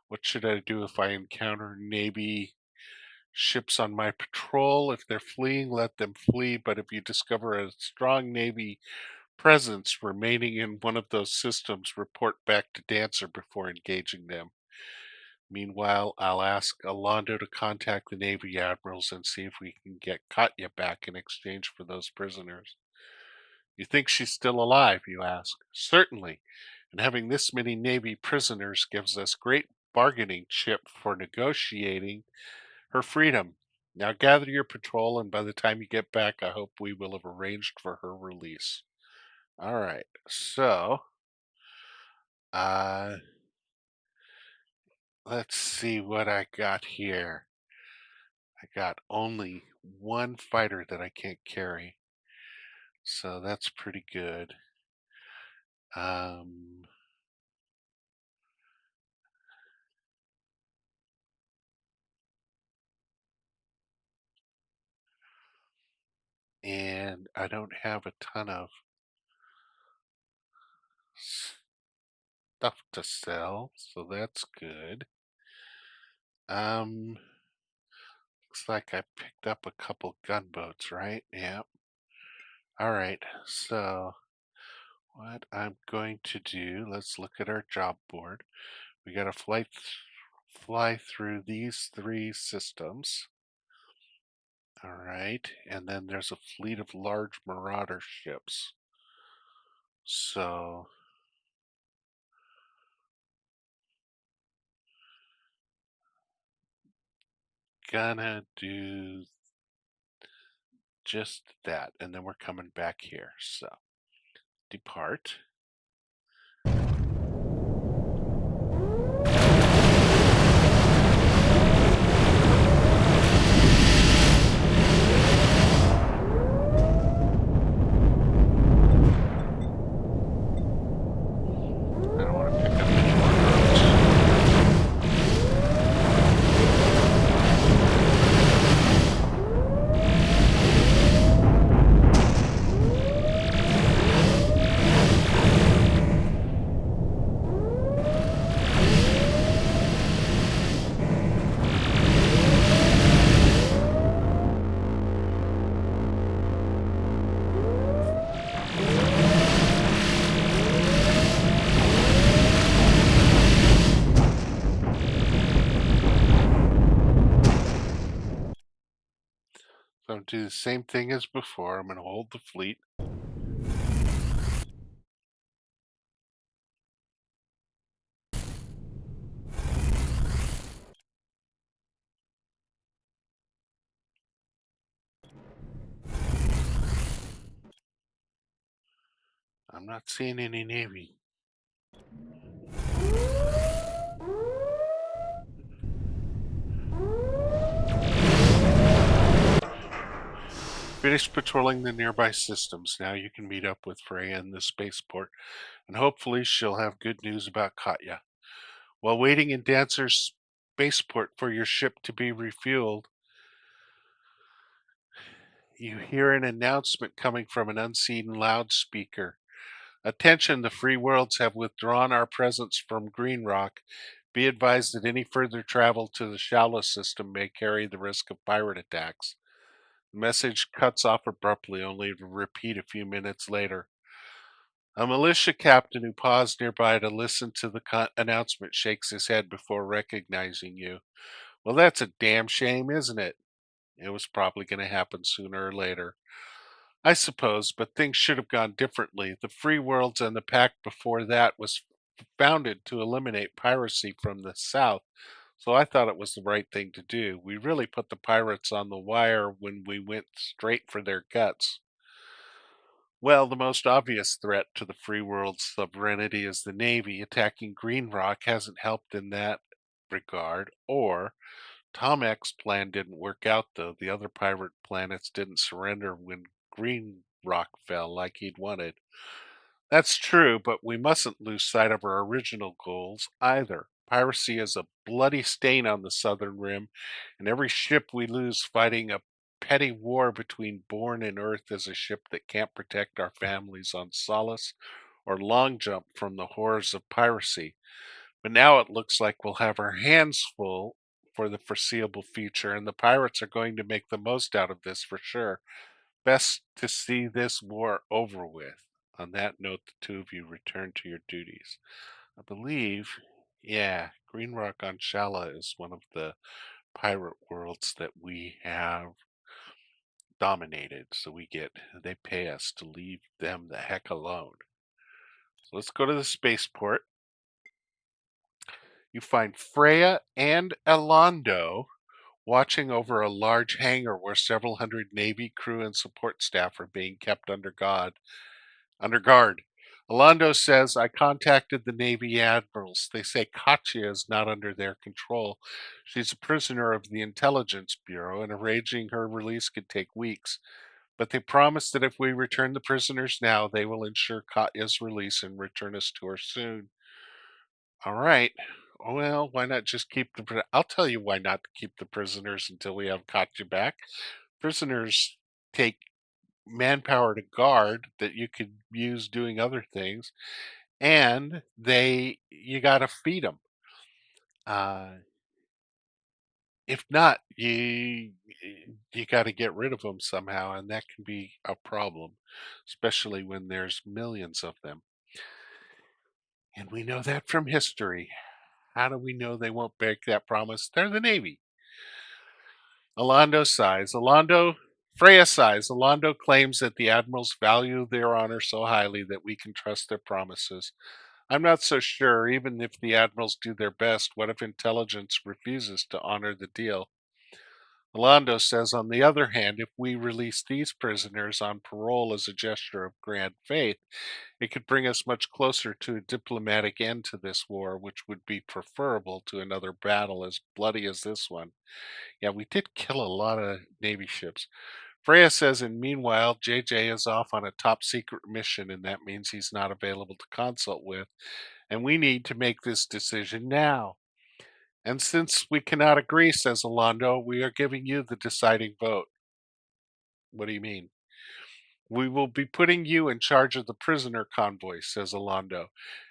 What should I do if I encounter Navy ships on my patrol? If they're fleeing, let them flee, but if you discover a strong Navy presence remaining in one of those systems, report back to Dancer before engaging them. Meanwhile, I'll ask Alondo to contact the Navy admirals and see if we can get Katya back in exchange for those prisoners. You think she's still alive, you ask? Certainly, and having this many Navy prisoners gives us great bargaining chip for negotiating her freedom. Now gather your patrol, and by the time you get back, I hope we will have arranged for her release. All right, so uh, let's see what I got here. I got only 1 fighter that I can't carry, so that's pretty good. Um, and I don't have a ton of stuff to sell, so that's good. Looks like I picked up a couple gunboats, right? Yep. All right, so what I'm going to do, let's look at our job board. We got to fly through these 3 systems. All right, and then there's a fleet of large marauder ships. So gonna do just that, and then we're coming back here. So depart. I don't want to pick up any more roads. So I'm do the same thing as before. I'm going to hold the fleet. I'm not seeing any Navy. Finish patrolling the nearby systems. Now you can meet up with Freya in the spaceport, and hopefully she'll have good news about Katya. While waiting in Dancer's spaceport for your ship to be refueled, you hear an announcement coming from an unseen loudspeaker. Attention, the free worlds have withdrawn our presence from Green Rock. Be advised that any further travel to the shallow system may carry the risk of pirate attacks. The message cuts off abruptly, only to repeat a few minutes later. A militia captain who paused nearby to listen to the announcement shakes his head before recognizing you. Well, that's a damn shame, isn't it? It was probably going to happen sooner or later. I suppose, but things should have gone differently. The Free Worlds and the Pact before that was founded to eliminate piracy from the South, so I thought it was the right thing to do. We really put the pirates on the wire when we went straight for their guts. Well, the most obvious threat to the Free World's sovereignty is the Navy. Attacking Green Rock hasn't helped in that regard, or Tomek's plan didn't work out, though. The other pirate planets didn't surrender when Green Rock fell like he'd wanted. That's true, but we mustn't lose sight of our original goals either. Piracy is a bloody stain on the southern rim, and every ship we lose fighting a petty war between Bourne and Earth is a ship that can't protect our families on Solace or long jump from the horrors of piracy. But now it looks like we'll have our hands full for the foreseeable future, and the pirates are going to make the most out of this for sure. Best to see this war over with. On that note, the two of you return to your duties. I believe, yeah, Green Rock on Shala is one of the pirate worlds that we have dominated. So they pay us to leave them the heck alone. So let's go to the spaceport. You find Freya and Elondo watching over a large hangar where several hundred Navy crew and support staff are being kept under guard. Alondo says, I contacted the Navy admirals. They say Katya is not under their control. She's a prisoner of the Intelligence Bureau, and arranging her release could take weeks. But they promise that if we return the prisoners now, they will ensure Katya's release and return us to her soon. All right. Well, why not just keep I'll tell you why not keep the prisoners until we have Katya back. Prisoners take manpower to guard that you could use doing other things, and you got to feed them. If not, you got to get rid of them somehow, and that can be a problem, especially when there's millions of them. And we know that from history. How do we know they won't break that promise? They're the Navy. Alondo sighs. Freya sighs. Alondo claims that the admirals value their honor so highly that we can trust their promises. I'm not so sure. Even if the admirals do their best, what if intelligence refuses to honor the deal? Alondo says, on the other hand, if we release these prisoners on parole as a gesture of grand faith, it could bring us much closer to a diplomatic end to this war, which would be preferable to another battle as bloody as this one. Yeah, we did kill a lot of Navy ships. Freya says, and meanwhile, JJ is off on a top secret mission, and that means he's not available to consult with, and we need to make this decision now. And since we cannot agree, says Alondo, we are giving you the deciding vote. What do you mean? We will be putting you in charge of the prisoner convoy, says Alondo,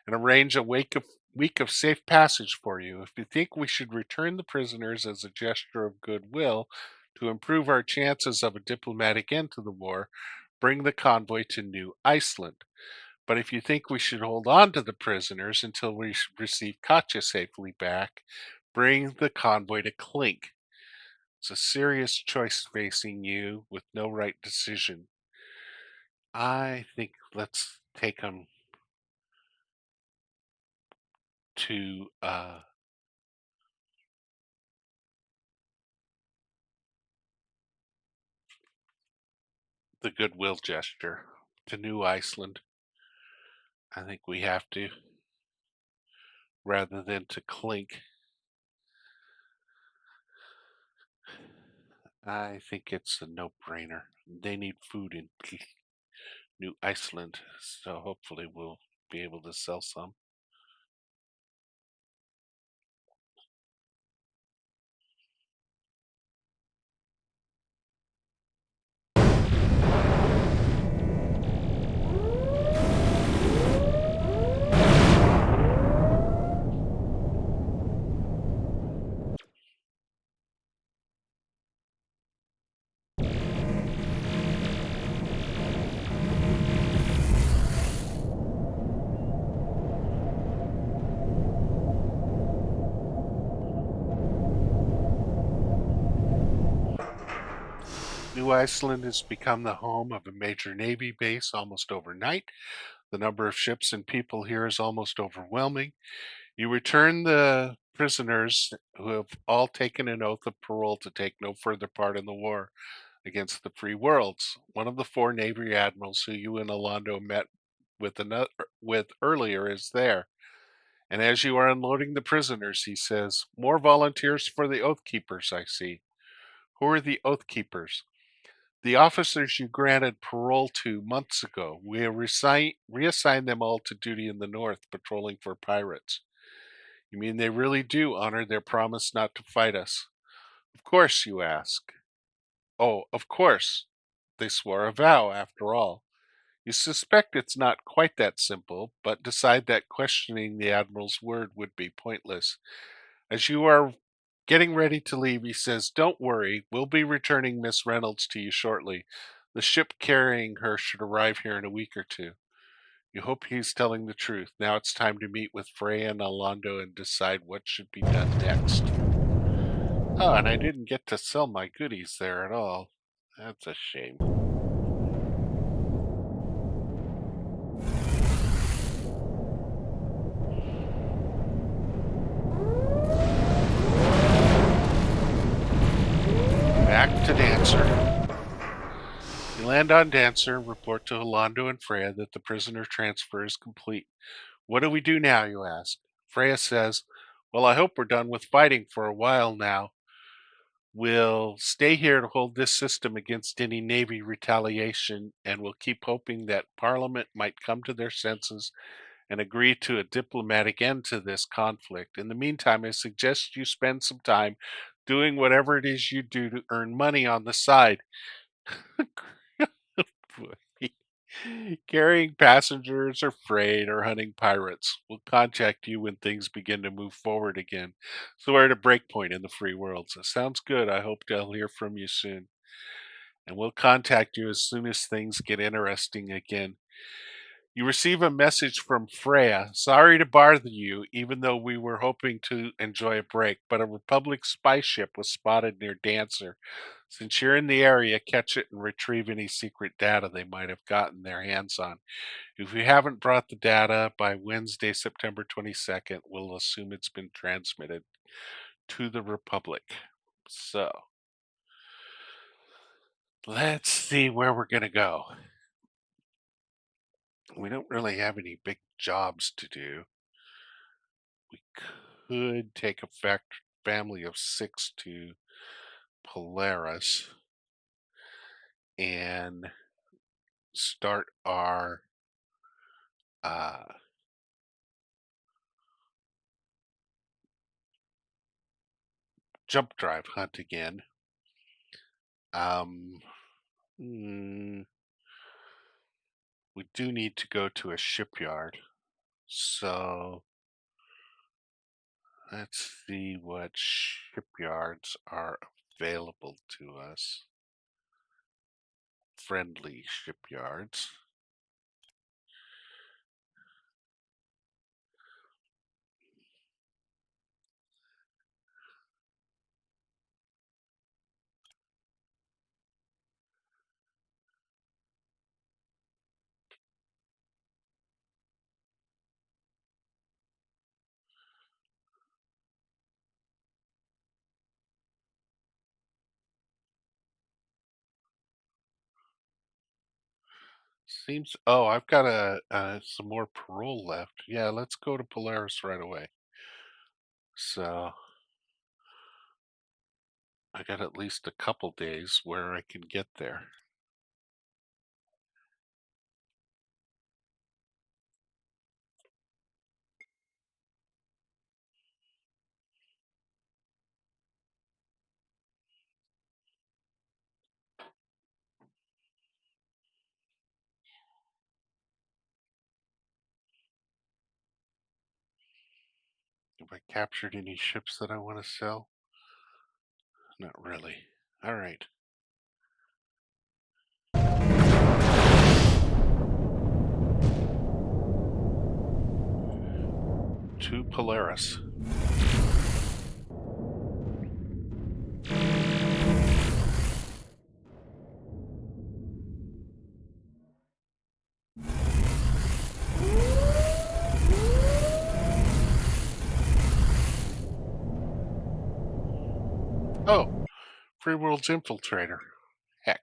and arrange a week of safe passage for you. If you think we should return the prisoners as a gesture of goodwill to improve our chances of a diplomatic end to the war, bring the convoy to New Iceland. But if you think we should hold on to the prisoners until we receive Katya safely back, bring the convoy to Clink. It's a serious choice facing you with no right decision. I think let's take them to the goodwill gesture to New Iceland. I think we have to, rather than to clink. I think it's a no-brainer. They need food in New Iceland, so hopefully we'll be able to sell some. New Iceland has become the home of a major Navy base almost overnight. The number of ships and people here is almost overwhelming. You return the prisoners who have all taken an oath of parole to take no further part in the war against the free worlds. One of the four Navy admirals who you and Alondo met with earlier is there. And as you are unloading the prisoners, he says, "More volunteers for the Oath Keepers, I see." "Who are the Oath Keepers?" "The officers you granted parole to months ago. We have reassigned them all to duty in the north, patrolling for pirates." "You mean they really do honor their promise not to fight us?" "Of course," you ask. "Oh, of course. They swore a vow, after all." You suspect it's not quite that simple, but decide that questioning the Admiral's word would be pointless. As you are getting ready to leave, he says, "Don't worry, we'll be returning Miss Reynolds to you shortly. The ship carrying her should arrive here in a week or two." You hope he's telling the truth. Now it's time to meet with Freya and Alondo and decide what should be done next. Oh, and I didn't get to sell my goodies there at all. That's a shame. Back to Dancer. You land on Dancer and report to Alondo and Freya that the prisoner transfer is complete. "What do we do now?" you ask. Freya says, "Well, I hope we're done with fighting for a while now. We'll stay here to hold this system against any Navy retaliation, and we'll keep hoping that Parliament might come to their senses and agree to a diplomatic end to this conflict. In the meantime, I suggest you spend some time doing whatever it is you do to earn money on the side." "Carrying passengers or freight or hunting pirates. We'll contact you when things begin to move forward again. So we're at a break point in the free world. So sounds good. I hope I'll hear from you soon. And we'll contact you as soon as things get interesting again." You receive a message from Freya. "Sorry to bother you, even though we were hoping to enjoy a break, but a Republic spy ship was spotted near Dancer. Since you're in the area, catch it and retrieve any secret data they might have gotten their hands on. If you haven't brought the data by Wednesday, September 22nd, we'll assume it's been transmitted to the Republic." So, let's see where we're going to go. We don't really have any big jobs to do. We could take a family of 6 to Polaris and start our uh, jump drive hunt again. Um, mm, we do need to go to a shipyard. So let's see what shipyards are available to us. Friendly shipyards. Seems. Oh, I've got some more parole left. Yeah, let's go to Polaris right away. So I got at least a couple days where I can get there. Have I captured any ships that I want to sell? Not really. All right. To Polaris. Oh, Free World's Infiltrator. Heck.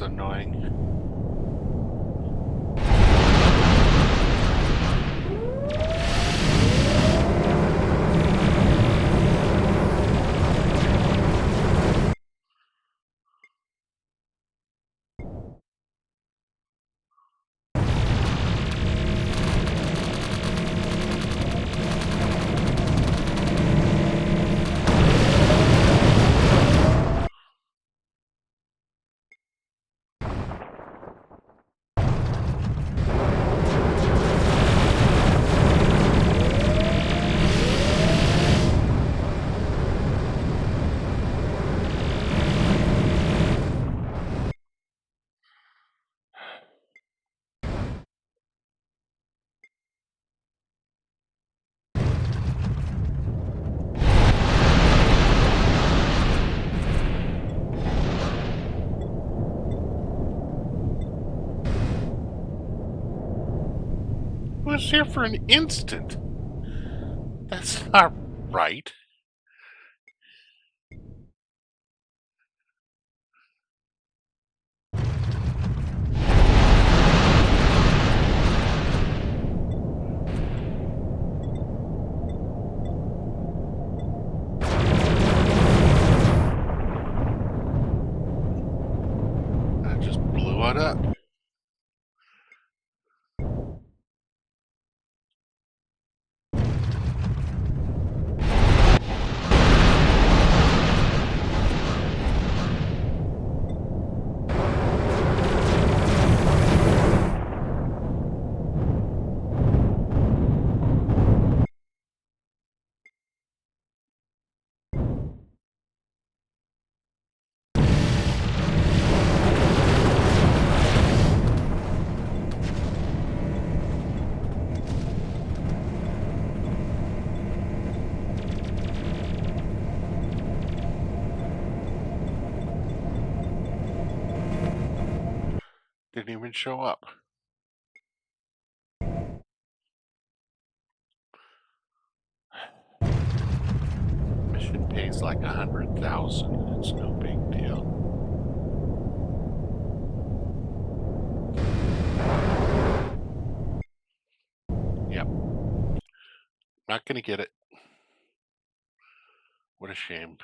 annoying. I was here for an instant. That's not right. I just blew it up. Didn't even show up. Mission pays like 100,000. It's no big deal. Yep. Not gonna get it. What a shame.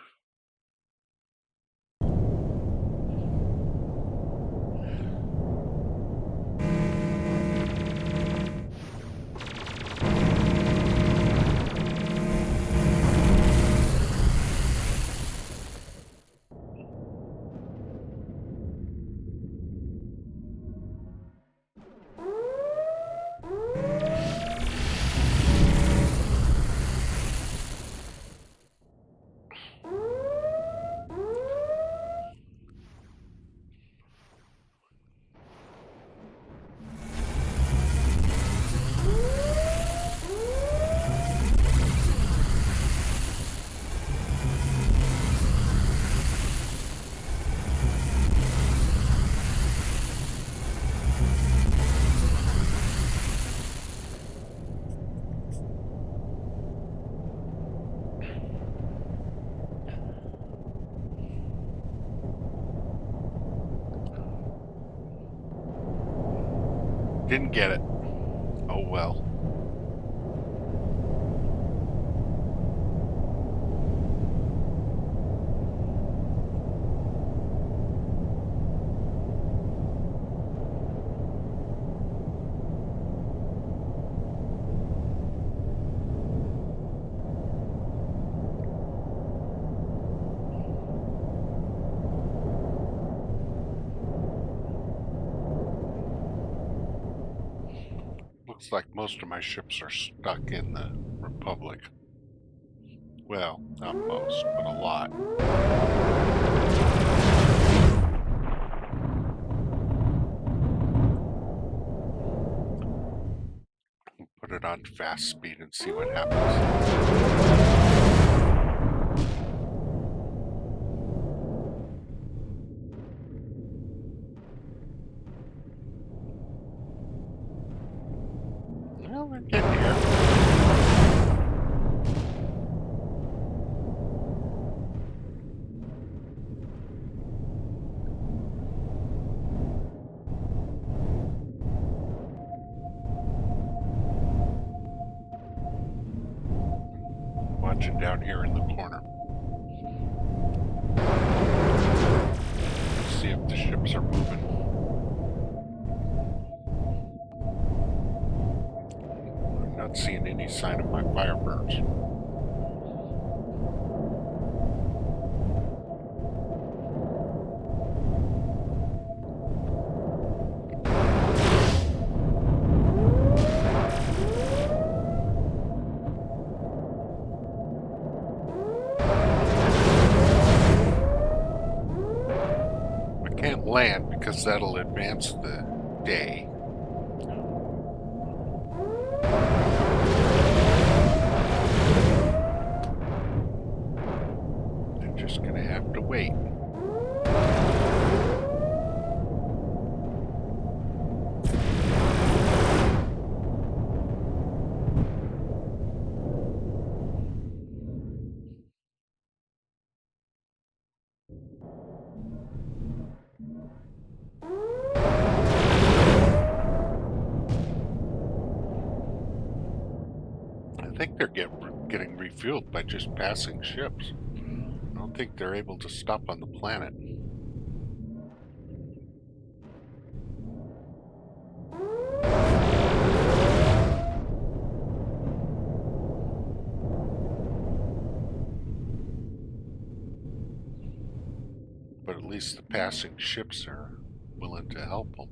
Didn't get it. Oh well. Looks like most of my ships are stuck in the Republic. Well, not most, but a lot. Put it on fast speed and see what happens. Well, we're getting here. station down here in the corner. Let's see if the ships are moving. I'm not seeing any sign of my Firebirds. I can't land because that'll advance the day. They're just gonna have to wait. I think they're getting refueled by just passing ships. I don't think they're able to stop on the planet. But at least the passing ships are willing to help them.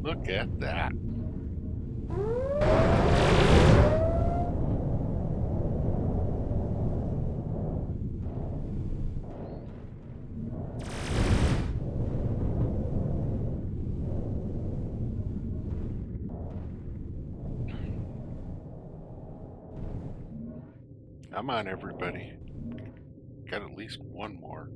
Look at that. Come on, everybody. Got at least one more.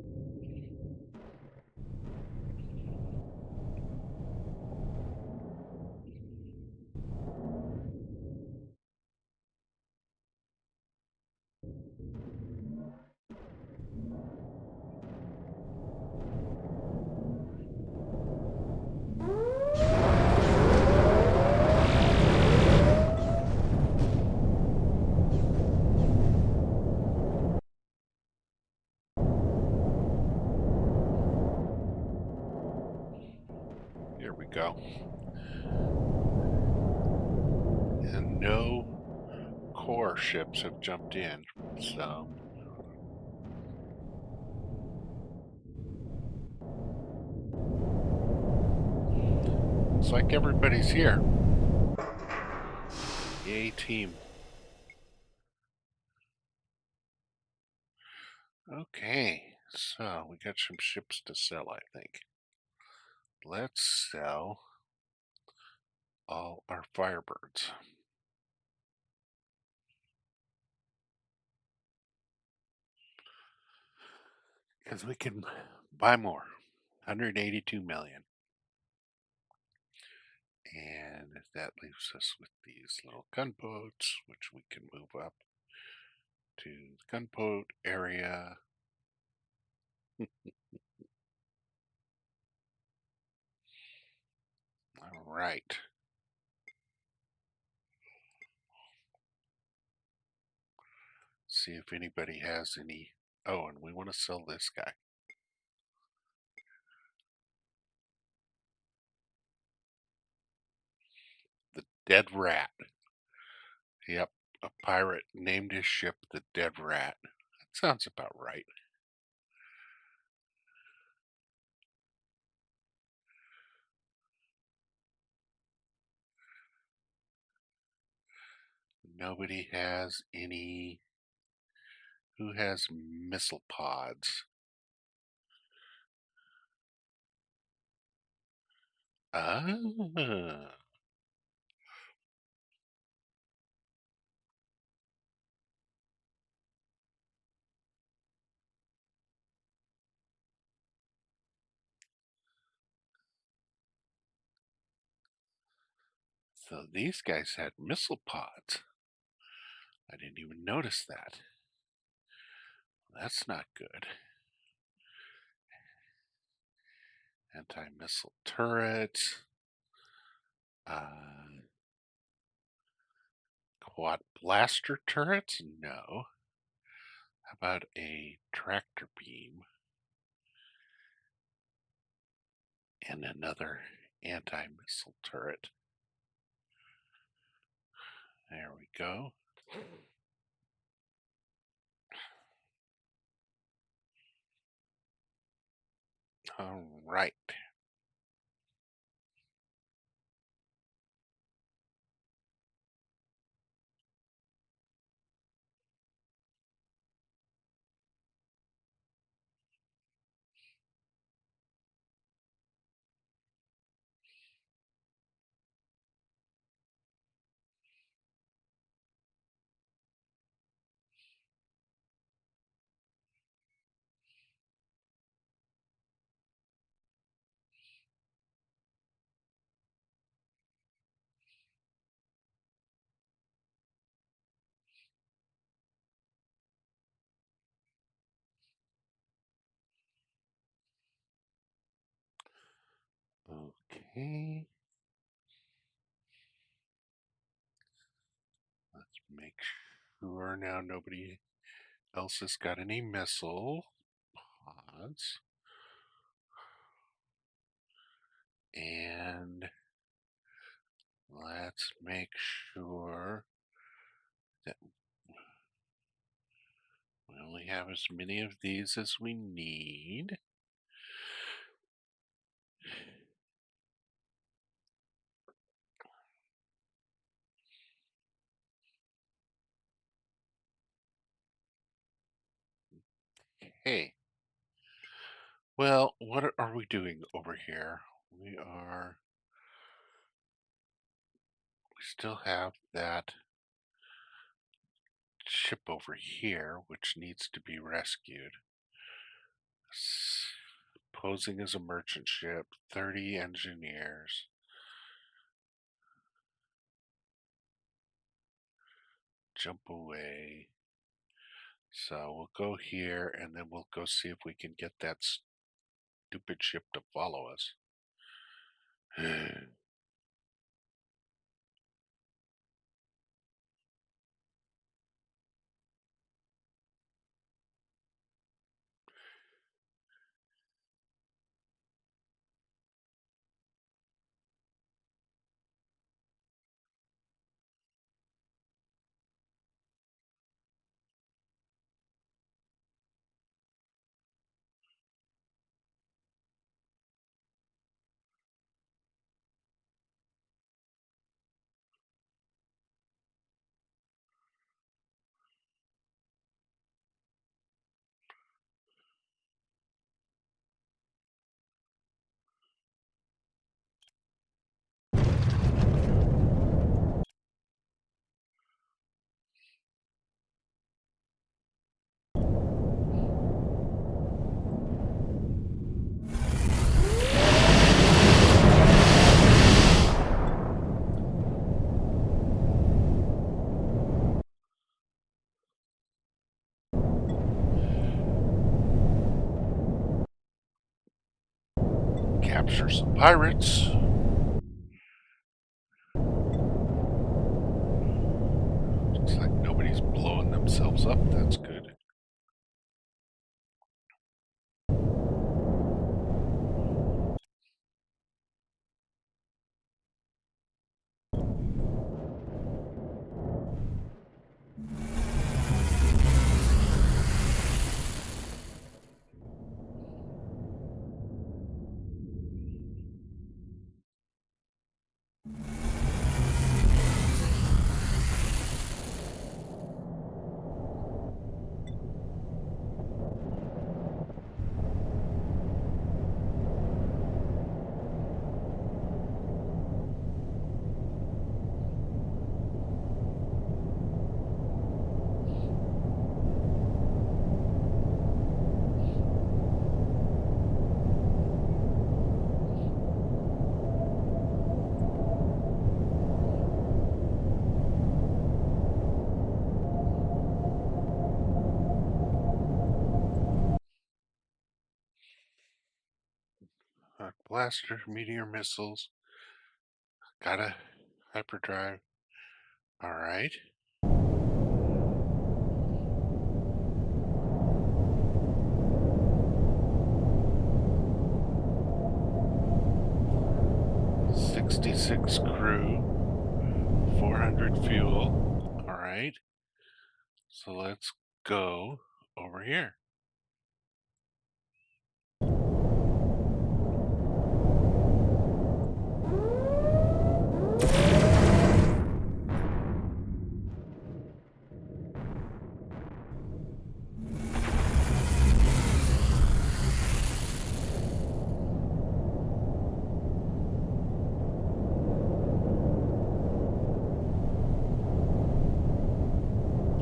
Here we go. And no core ships have jumped in, so looks like everybody's here. Yay, team. Okay, so we got some ships to sell, I think. Let's sell all our Firebirds. Because we can buy more. 182 million. And that leaves us with these little gunboats, which we can move up to the gunboat area. All right. See if anybody has any. Oh, and we want to sell this guy. The Dead Rat. Yep, a pirate named his ship the Dead Rat. That sounds about right. Nobody has any. Who has missile pods? Ah. So these guys had missile pods. I didn't even notice that. That's not good. Anti-missile turret. Quad blaster turrets? No. How about a tractor beam? And another anti-missile turret. There we go. All right. Okay. Let's make sure now nobody else has got any missile pods. And let's make sure that we only have as many of these as we need. Hey, well, what are we doing over here? We still have that ship over here, which needs to be rescued. Posing as a merchant ship, 30 engineers. Jump away. So we'll go here and then we'll go see if we can get that stupid ship to follow us. Capture some pirates. Looks like nobody's blowing themselves up. That's good. blaster, meteor missiles. Got a hyperdrive. Alright. $66 crew, 400 fuel. Alright. So let's go over here.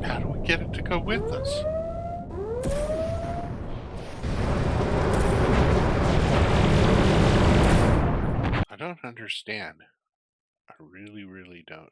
How do we get it to go with us? I don't understand. I really don't.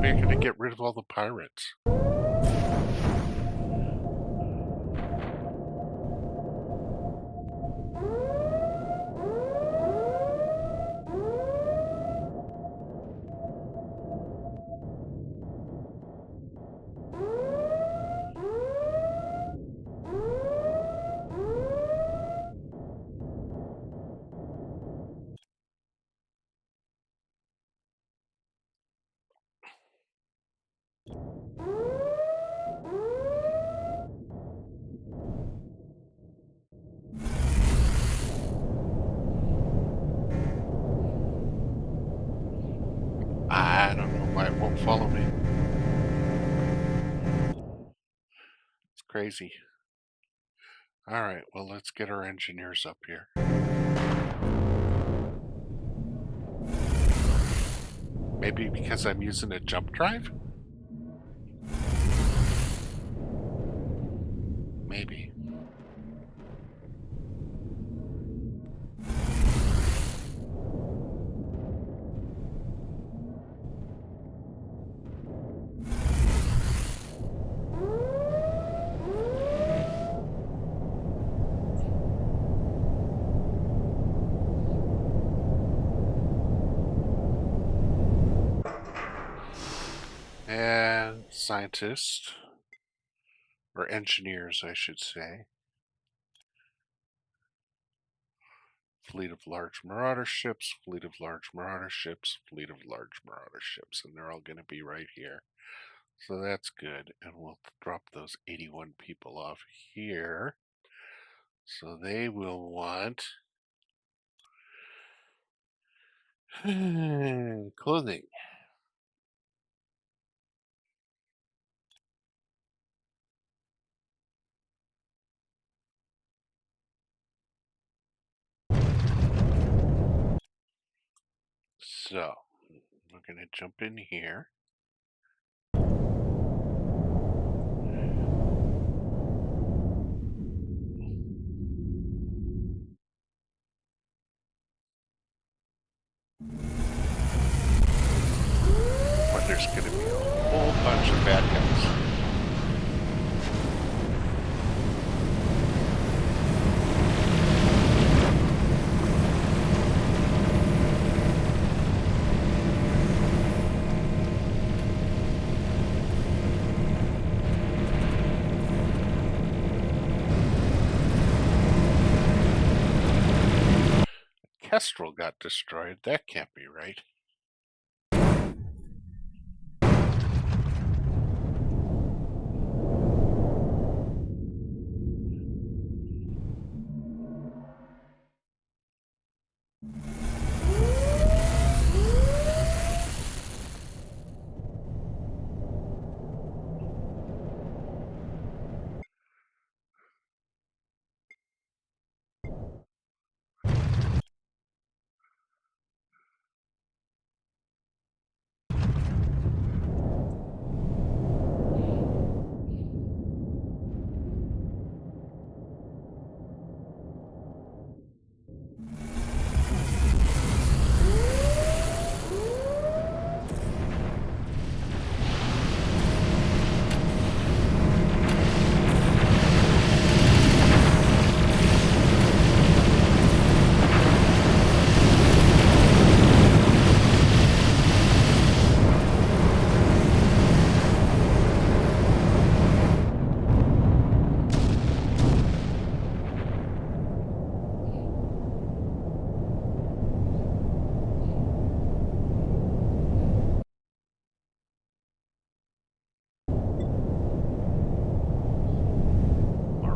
Maybe I gotta get rid of all the pirates. I don't know why it won't follow me. It's crazy. Alright, well, let's get our engineers up here. Maybe because I'm using a jump drive? Maybe. And scientists, or engineers, I should say. fleet of large marauder ships, fleet of large marauder ships, fleet of large marauder ships, and they're all going to be right here. So that's good, and we'll drop those 81 people off here. So they will want clothing. So we're going to jump in here. But there's going to be a whole bunch of bad guys. Kestrel got destroyed. That can't be right.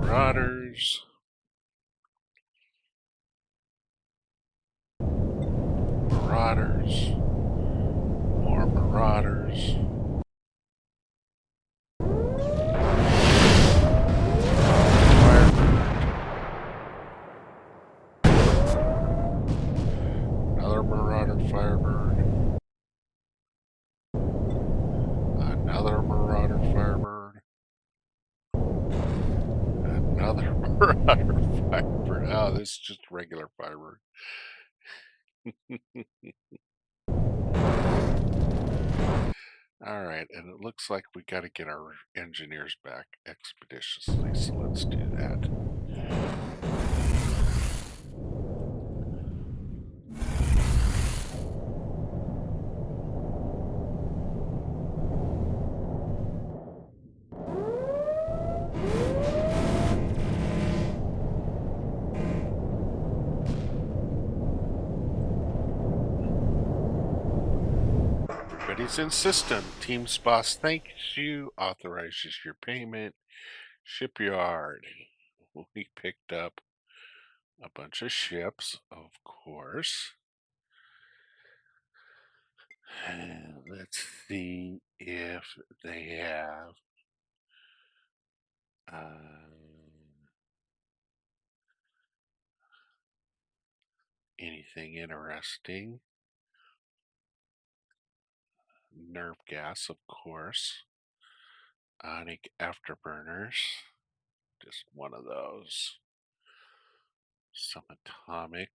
Marauders. Marauders. More marauders. Another marauder firebird. Another marauder firebird. Another marauder firebird. Oh, this is just regular firebird. All right, and it looks like we got to get our engineers back expeditiously, so let's do that. Everybody's in system. Team's boss thanks you, authorizes your payment. Shipyard. We picked up a bunch of ships, of course. And let's see if they have anything interesting. Nerve gas, of course. Ionic afterburners. Just one of those. Some atomic.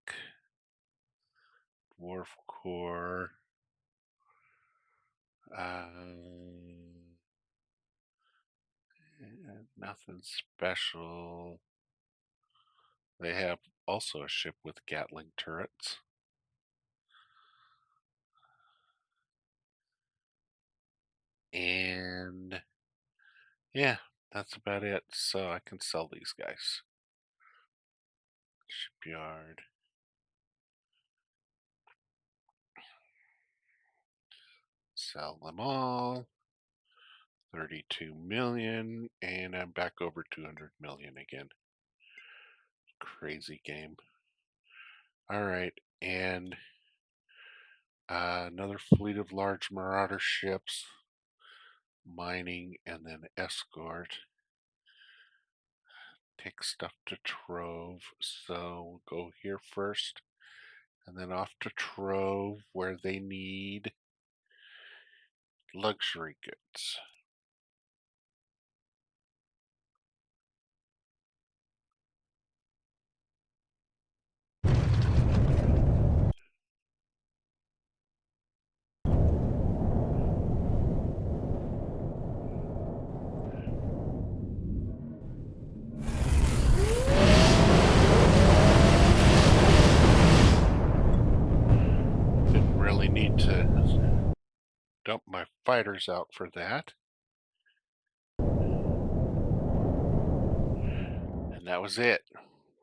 Dwarf core. Nothing special. They have also a ship with Gatling turrets. And yeah, that's about it. So I can sell these guys. Shipyard. Sell them all. 32 million, and I'm back over 200 million again. Crazy game. All right, and another fleet of large marauder ships, mining, and then escort. Take stuff to Trove, so we'll go here first, and then off to Trove where they need luxury goods. Didn't really need to dump my fighters out for that. And that was it.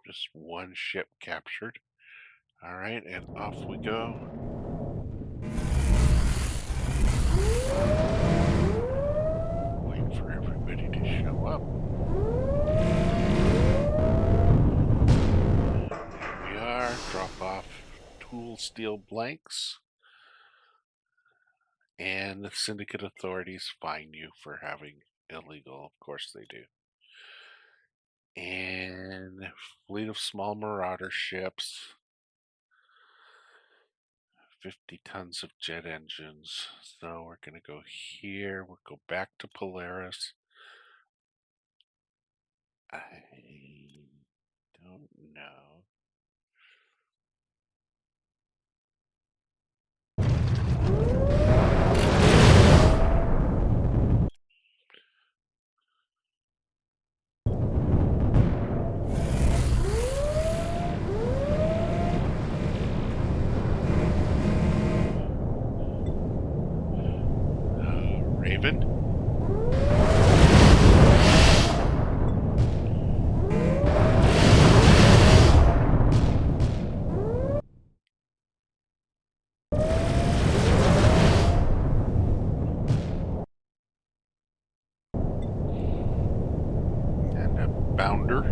Just one ship captured. All right, and off we go. Waiting for everybody to show up. Here we are. Drop off tool steel blanks. And the syndicate authorities fine you for having illegal. Of course they do. And fleet of small marauder ships. 50 tons of jet engines. So we're going to go here. We'll go back to Polaris. I don't know. Raven. And a Bounder.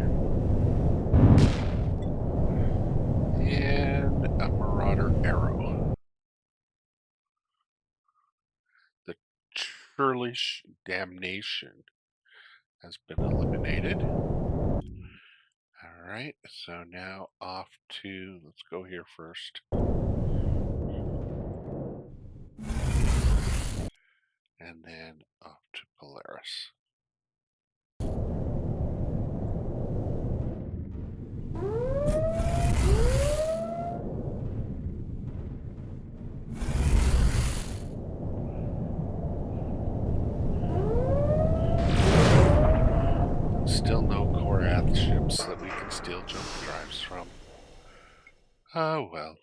And a Marauder Arrow. The Churlish Damnation has been eliminated. Alright, so now off to, let's go here first. And then off to Polaris. Still no Korath ships that we can steal jump drives from. Oh well.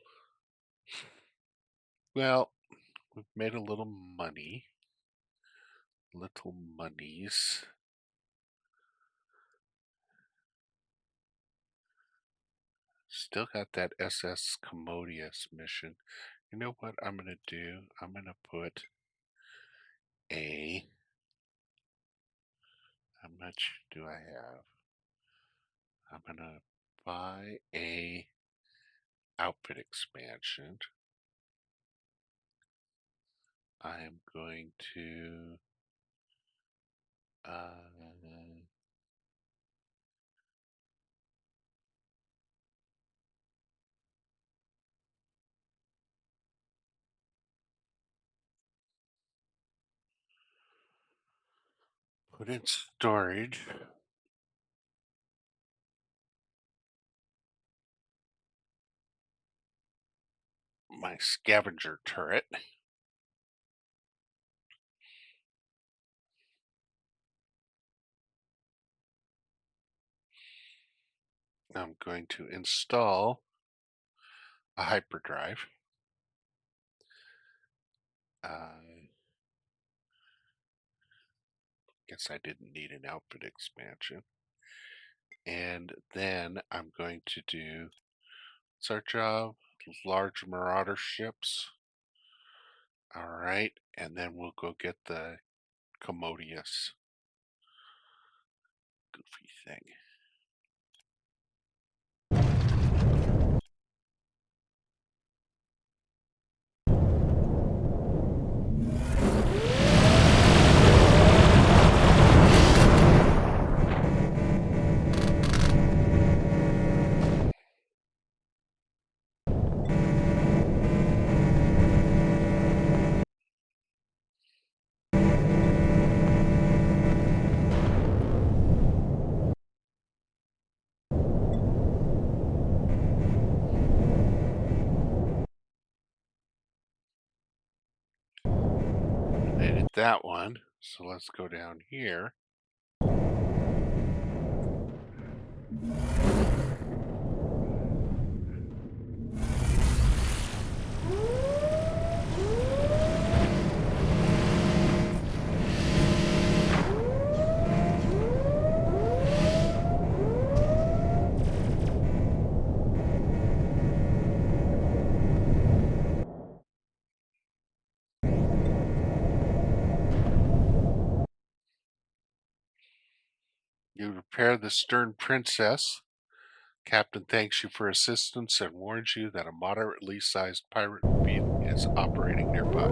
Well, we've made a little money. Little monies. Still got that SS Commodious mission. You know what I'm going to do? I'm going to put a... How much do I have? I'm going to buy a outfit expansion. I'm going to put in storage my scavenger turret. I'm going to install a hyperdrive. Guess I didn't need an outfit expansion. And then I'm going to do, what's our job? Large marauder ships. All right, and then we'll go get the commodious goofy thing. I did that one, so let's go down here. You repair the Stern Princess. Captain thanks you for assistance and warns you that a moderately sized pirate fleet is operating nearby.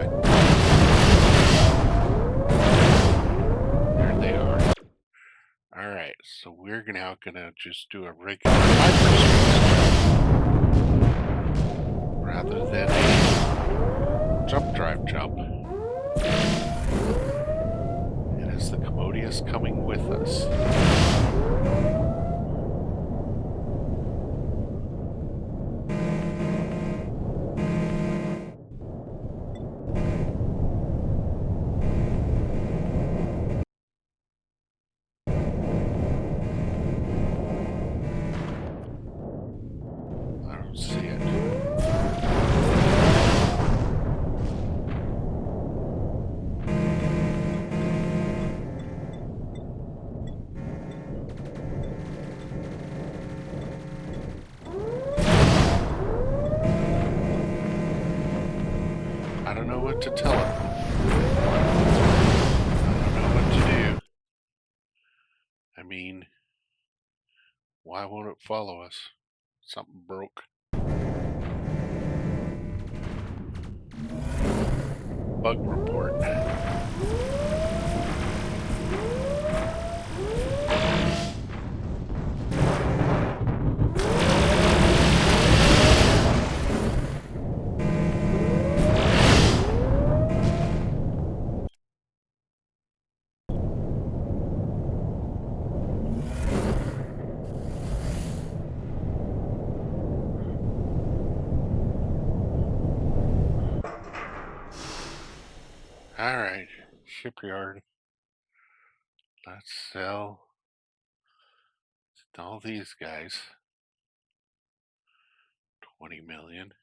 There they are. Alright, so we're now gonna just do a regular hyperspace rather than a jump drive jump. And is the Commodious coming with us? I don't see it. I don't know what to tell it. I don't know what to do. I mean, why won't it follow us? Something broke. Bug report. Alright, shipyard. Let's sell all these guys. 20 million.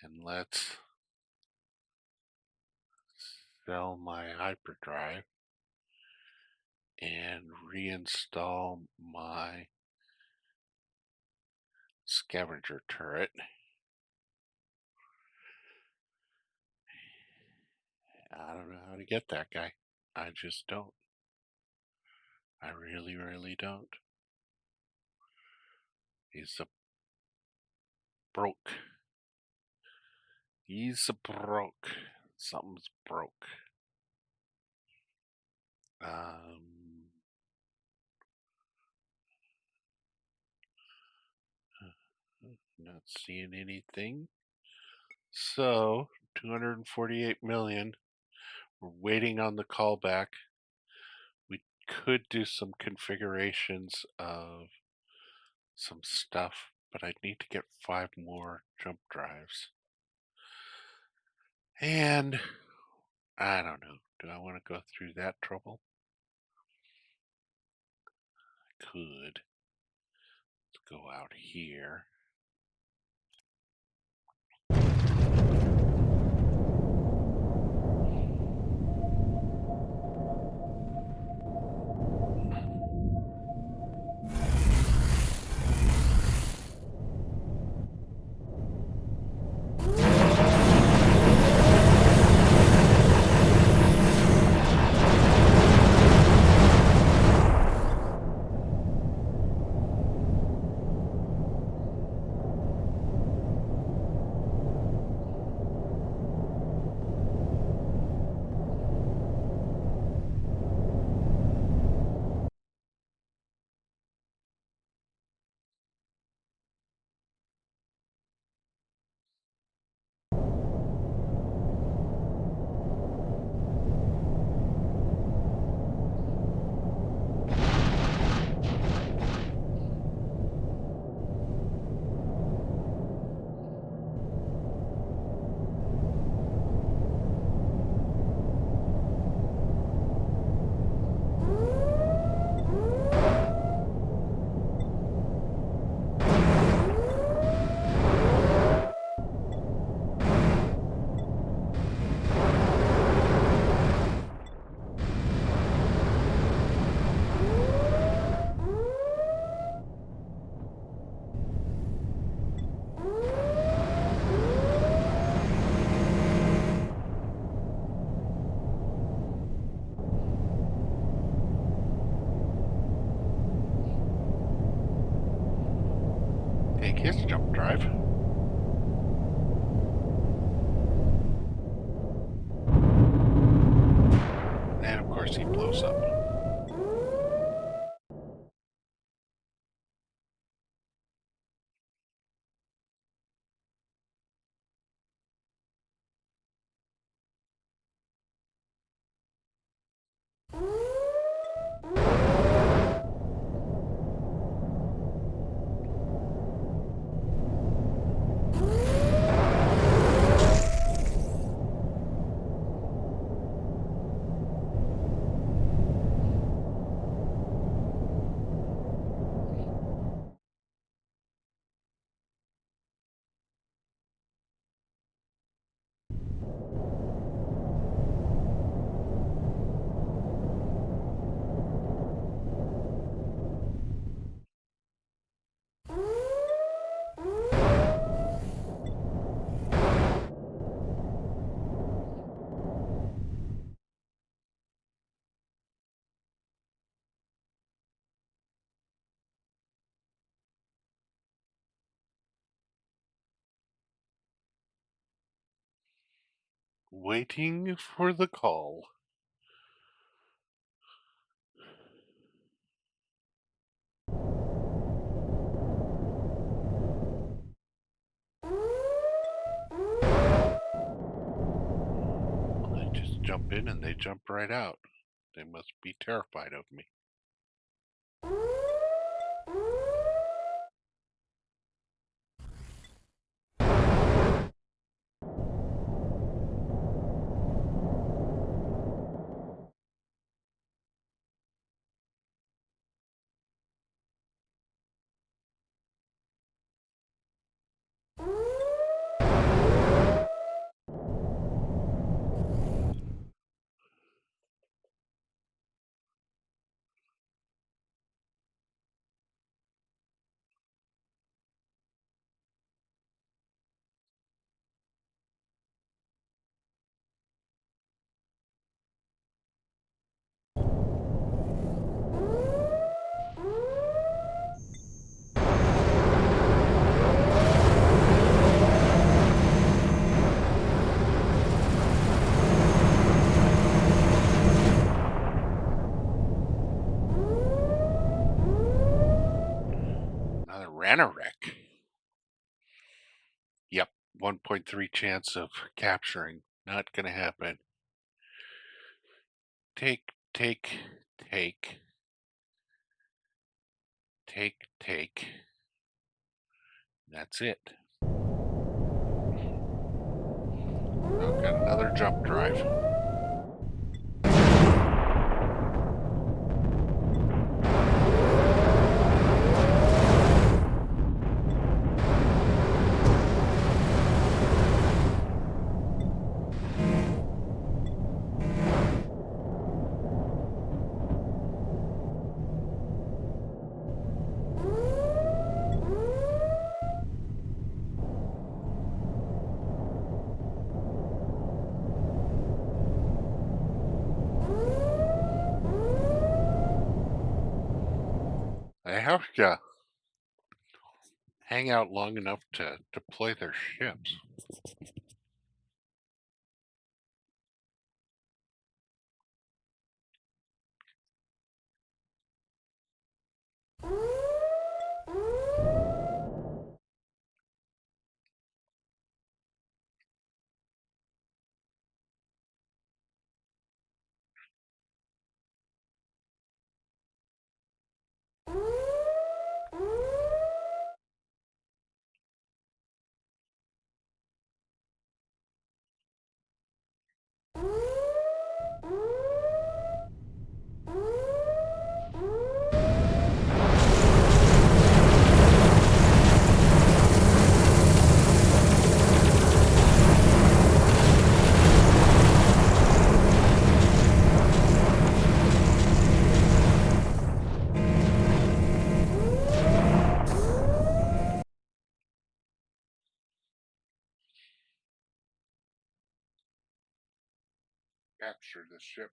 And let's sell my hyperdrive and reinstall my scavenger turret. I don't know how to get that guy. I just don't. I really, really don't. He's a broke. He's a broke. Something's broke. Not seeing anything. So 248 million. We're waiting on the callback. We could do some configurations of some stuff, but I'd need to get 5 more jump drives. And I don't know. Do I want to go through that trouble? I could. Let's go out here. take his jump drive. And of course he blows up. Waiting for the call. I just jump in and they jump right out. They must be terrified of me. Another Ranarek. Yep, 1.3 chance of capturing. Not gonna happen. Take, take, take, take, take. That's it. I've got another jump drive. I have to hang out long enough to deploy their ships. Capture the ship.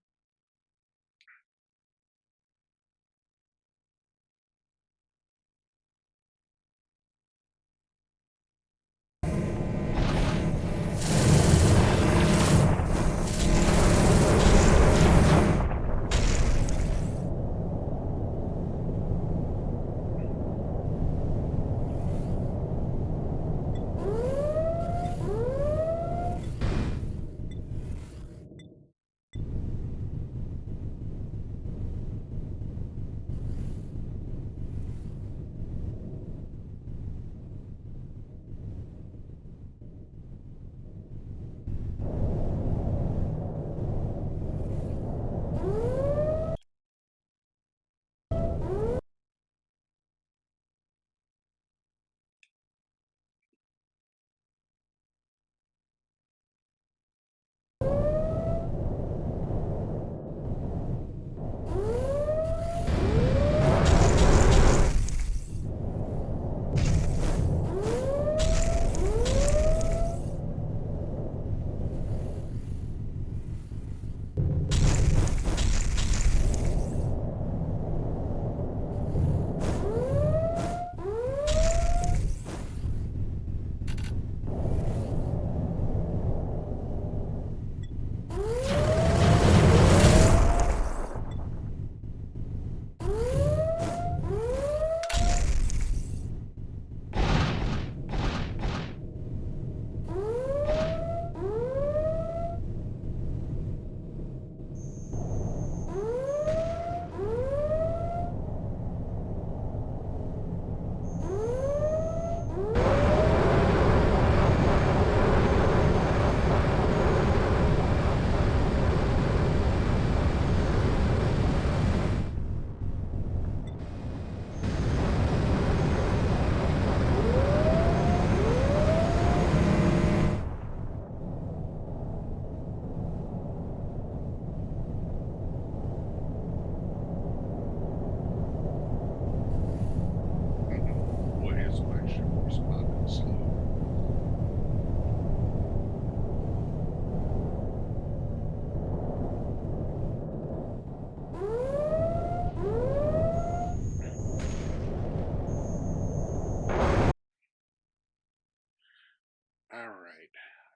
right.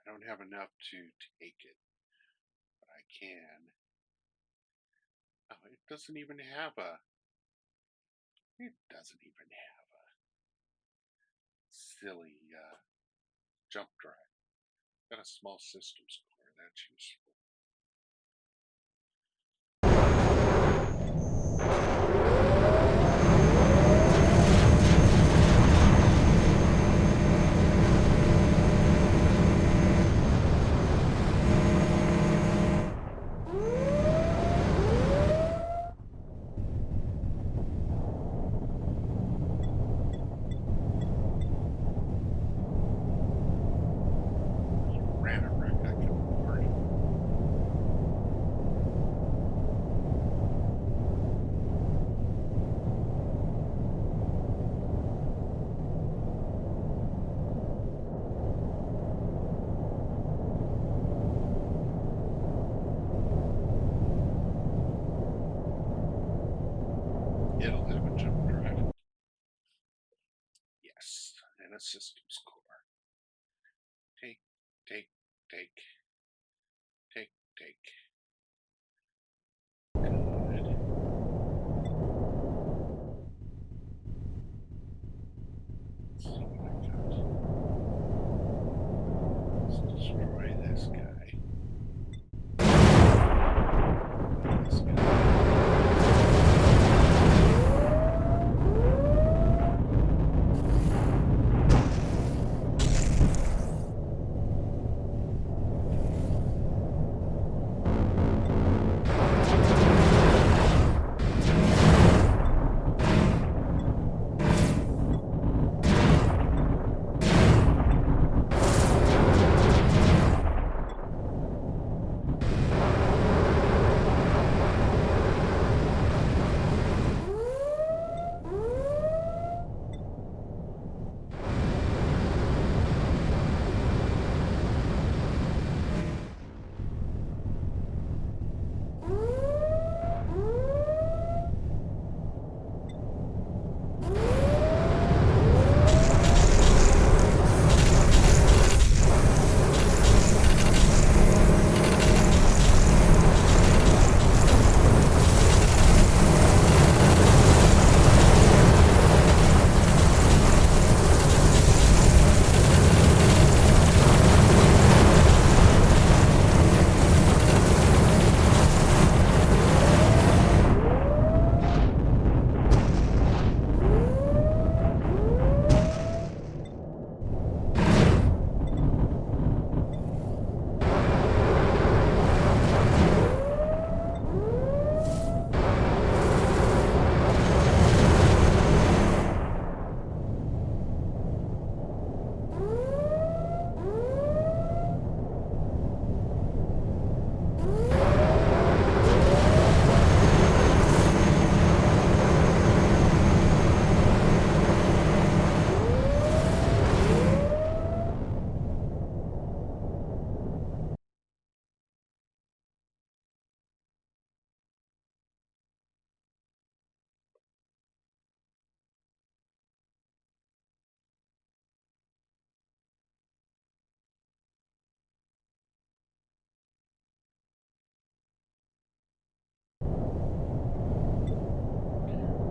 I don't have enough to take it, but I can. Oh, it doesn't even have a. It doesn't even have a silly jump drive. Got a small systems core. That's useful. Ran a wreck. I can afford it. It'll have a jump drive. Yes, and a systems core. Take, take, take, take, take. Good. Let's see what I got. Let's destroy this guy. This guy.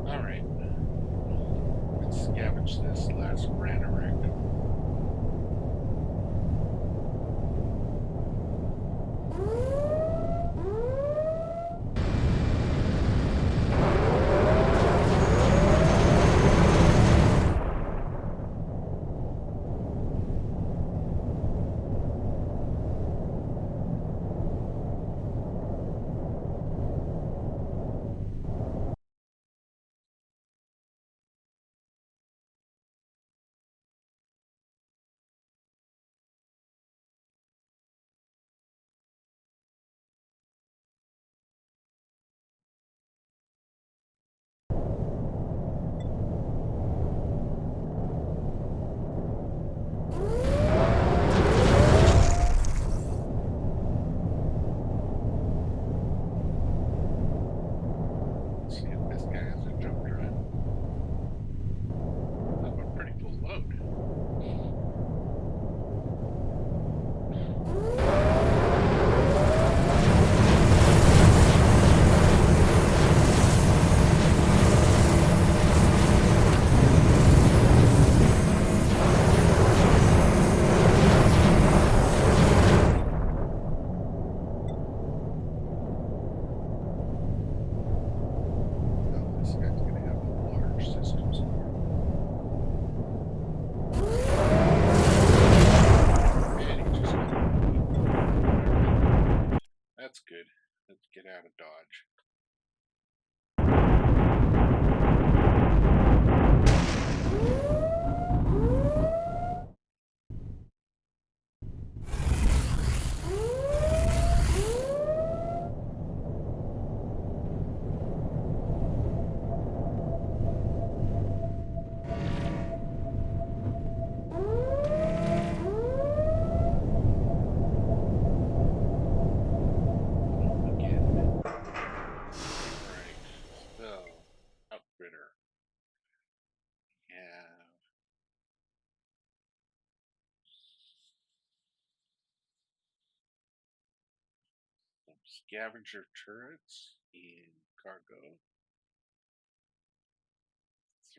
Alright. Let's scavenge this last Ranarek. out of dodge. Again. Alright, so outfitter. Have some scavenger turrets in cargo.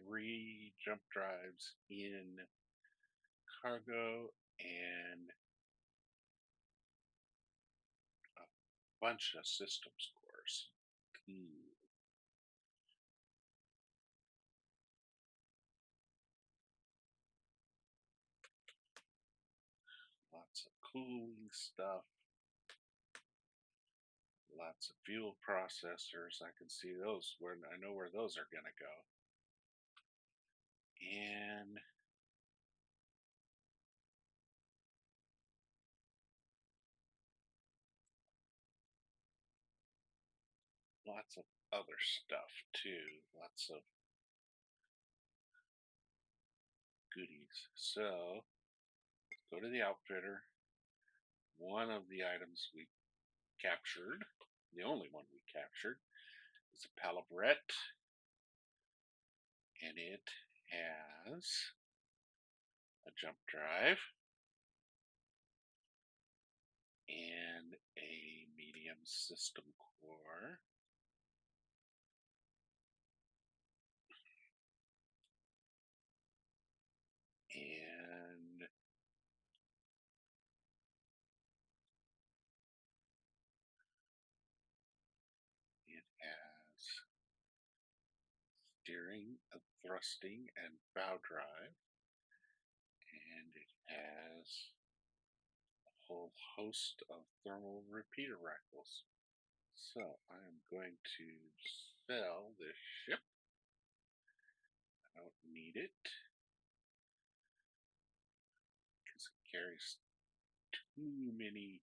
3 jump drives in cargo and a bunch of system scores. Cool. Lots of cooling stuff. Lots of fuel processors. I can see those where I know where those are gonna go. And lots of other stuff too. Lots of goodies. So go to the outfitter. One of the items we captured, the only one we captured, is a palabrette, and it has a jump drive and a medium system core. And it has steering, a thrusting, and bow drive. And it has a whole host of thermal repeater rifles. So I am going to sell this ship. I don't need it because it carries too many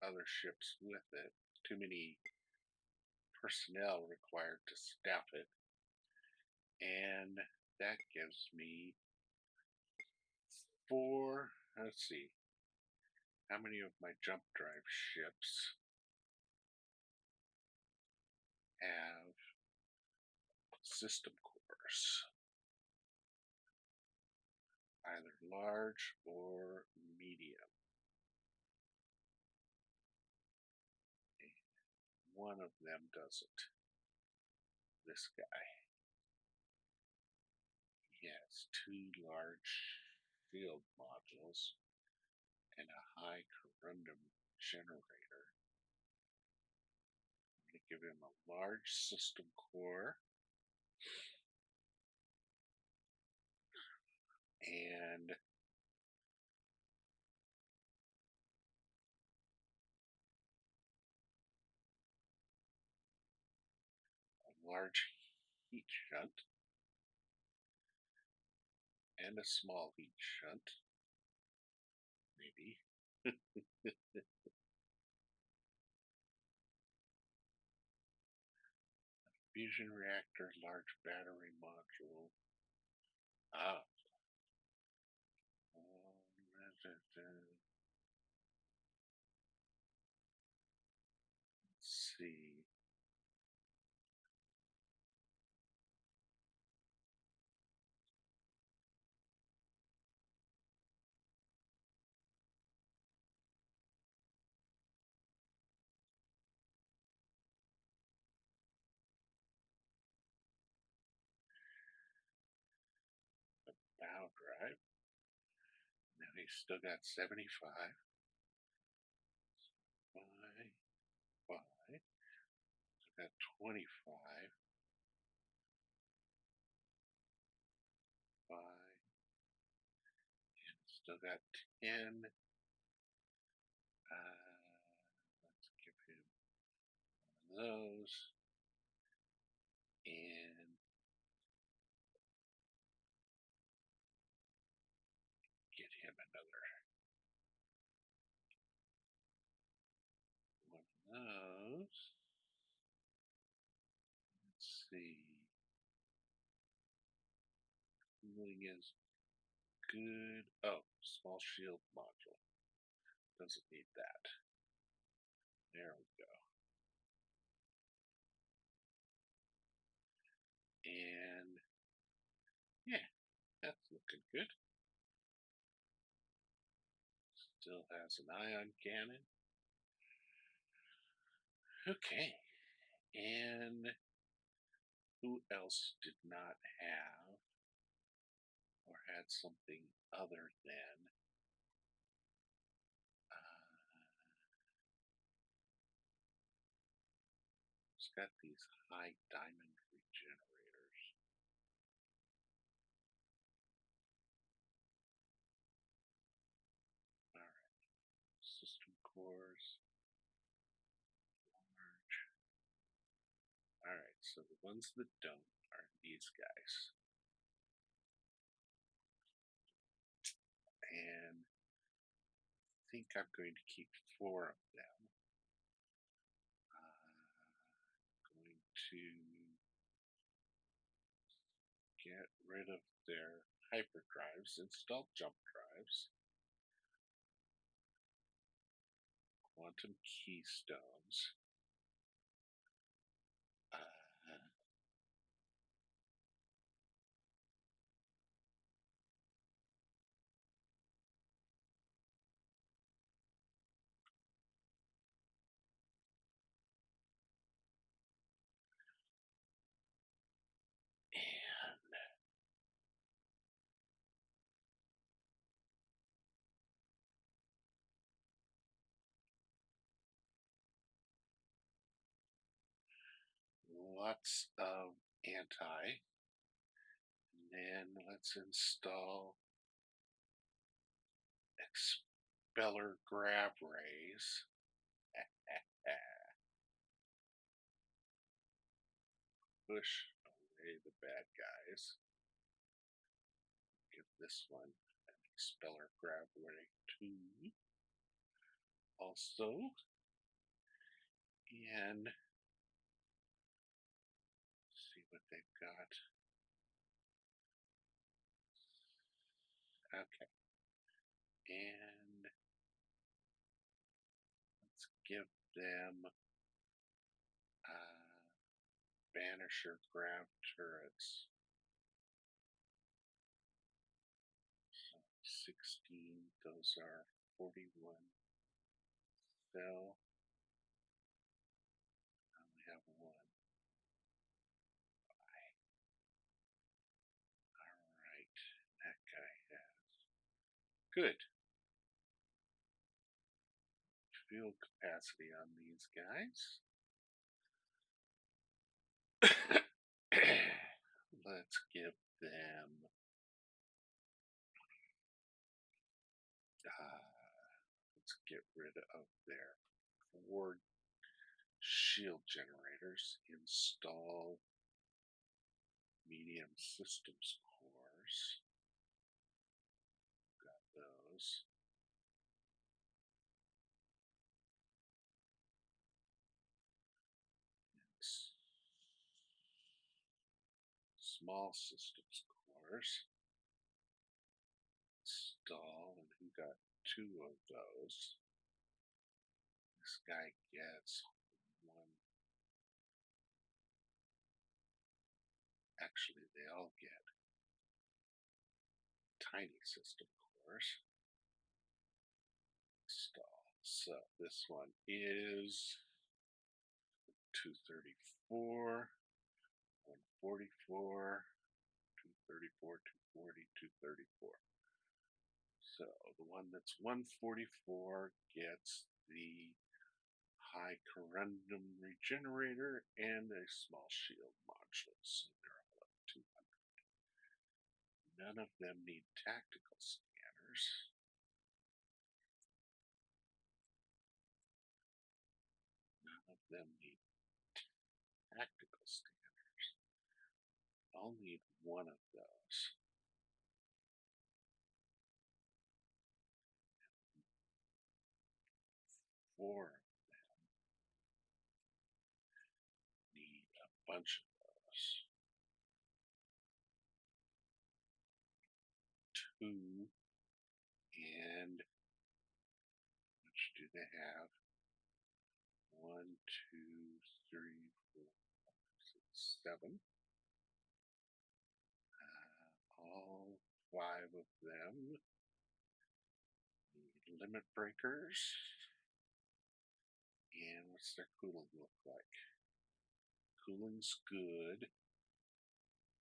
other ships with it, too many personnel required to staff it. And that gives me 4, let's see, how many of my jump drive ships have system cores, either large or medium. One of them doesn't. This guy. He has 2 large field modules and a high corundum generator. I'm going to give him a large system core and a large heat shunt and a small heat shunt, maybe. Fusion reactor, large battery module. Ah. Let's see. Bow drive. Now he's still got 75. Five, five. Still got 25. 5. And still got 10. Let's give him those. And get him another one of those. Let's see. Cooling is good. Oh, small shield module. Doesn't need that. There we go. And yeah, that's looking good. Still has an ion cannon. Okay. And who else did not have or had something other than it's got these high diamond regenerators. All right. System cores. Large. All right. So the ones that don't are these guys. And I think I'm going to keep 4 of them. Going to get rid of their hyperdrives, install jump drives, quantum keystones. And lots of anti. And then let's install expeller grab rays. Push away the bad guys. Give this one an expeller grab ray 2. Also, and see what they've got. Okay. And let's give them Banisher grab turrets. So 16, those are 41. Cell. I only have 1. Alright, that guy has. Good. Fuel capacity on these guys. Let's give them let's get rid of their 4 shield generators. Install medium systems cores. Got those. Small systems cores. Install, and who got 2 of those? This guy gets 1. Actually, they all get tiny system cores. Install. So this one is 234, 144, 234, 240, 234. So the one that's 144 gets the high corundum regenerator and a small shield module. So they're all at 200. None of them need tactical scanners. None of them need I'll need one of those. Four need a bunch of those. Two, and how much do they have? 1, 2, 3, 4, 5, 6, 7. All 5 of them need limit breakers. And what's their cooling look like? Cooling's good.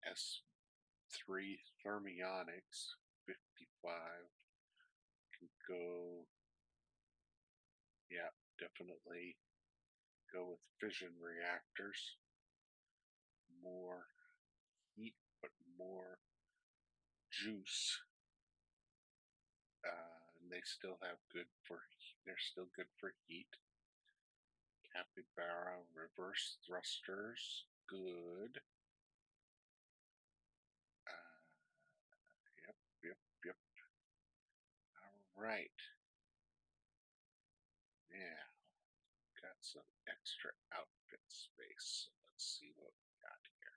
S3 thermionics, 55. Can go, yeah, definitely go with fission reactors. More heat, but more juice. And they still have good for, they're still good for heat. Capybara reverse thrusters, good. Yep, yep, yep. All right. Yeah, got some extra outfit space. So let's see what we got here.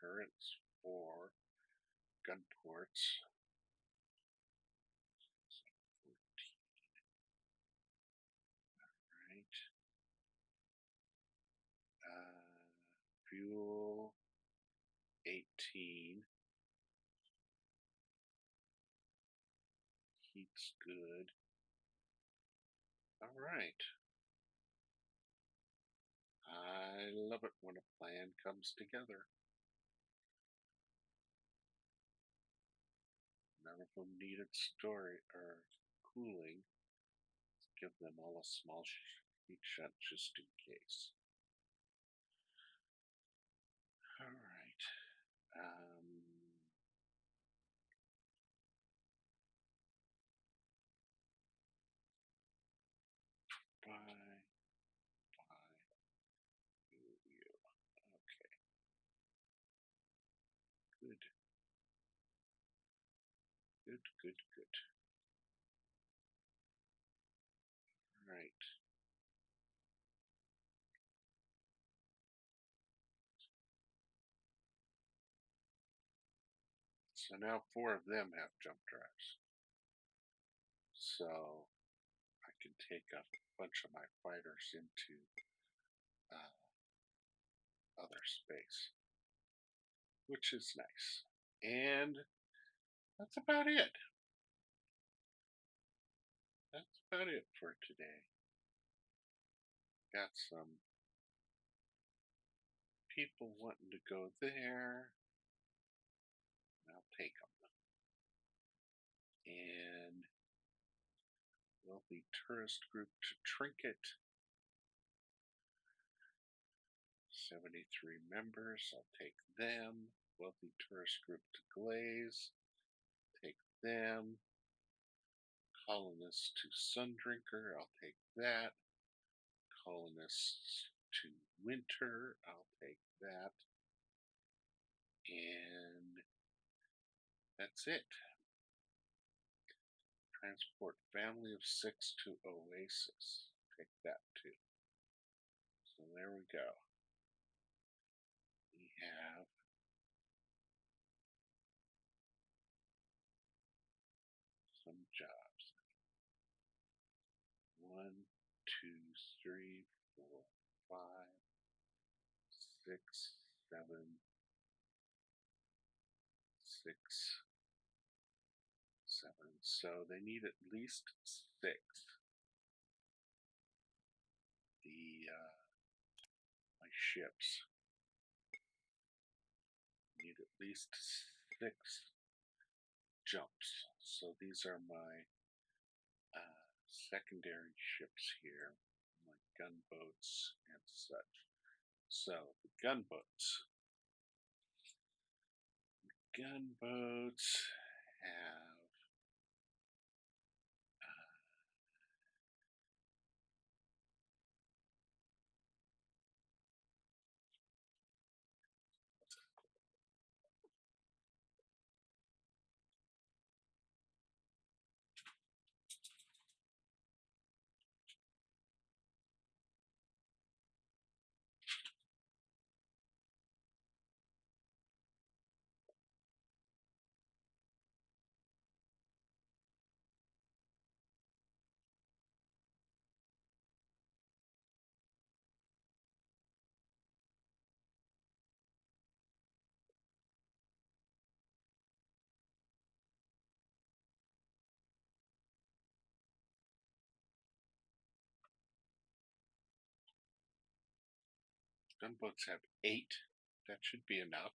Turrets for gun ports. 14. Right. Fuel 18. Heat's good. All right. I love it when a plan comes together. None of them needed storage or cooling. Let's give them all a small heat shunt just in case. All right. Bye. You. Okay. Good. Good, good, good. All right. So now 4 of them have jump drives. So I can take a bunch of my fighters into other space, which is nice. And that's about it. That's about it for today. Got some people wanting to go there. I'll take them. And wealthy tourist group to Trinket. 73 members. I'll take them. Wealthy tourist group to Glaze. Take them. Colonists to Sundrinker. I'll take that. Colonists to Winter. I'll take that. And that's it. Transport family of 6 to Oasis. Take that too. So there we go. We have some jobs. 1, 2, 3, 4, 5, 6, 7, 6, 7. So they need at least 6. My ships need at least 6 jumps. So these are my secondary ships here, like gunboats and such. So the gunboats gunboats have gunboats have 8. That should be enough.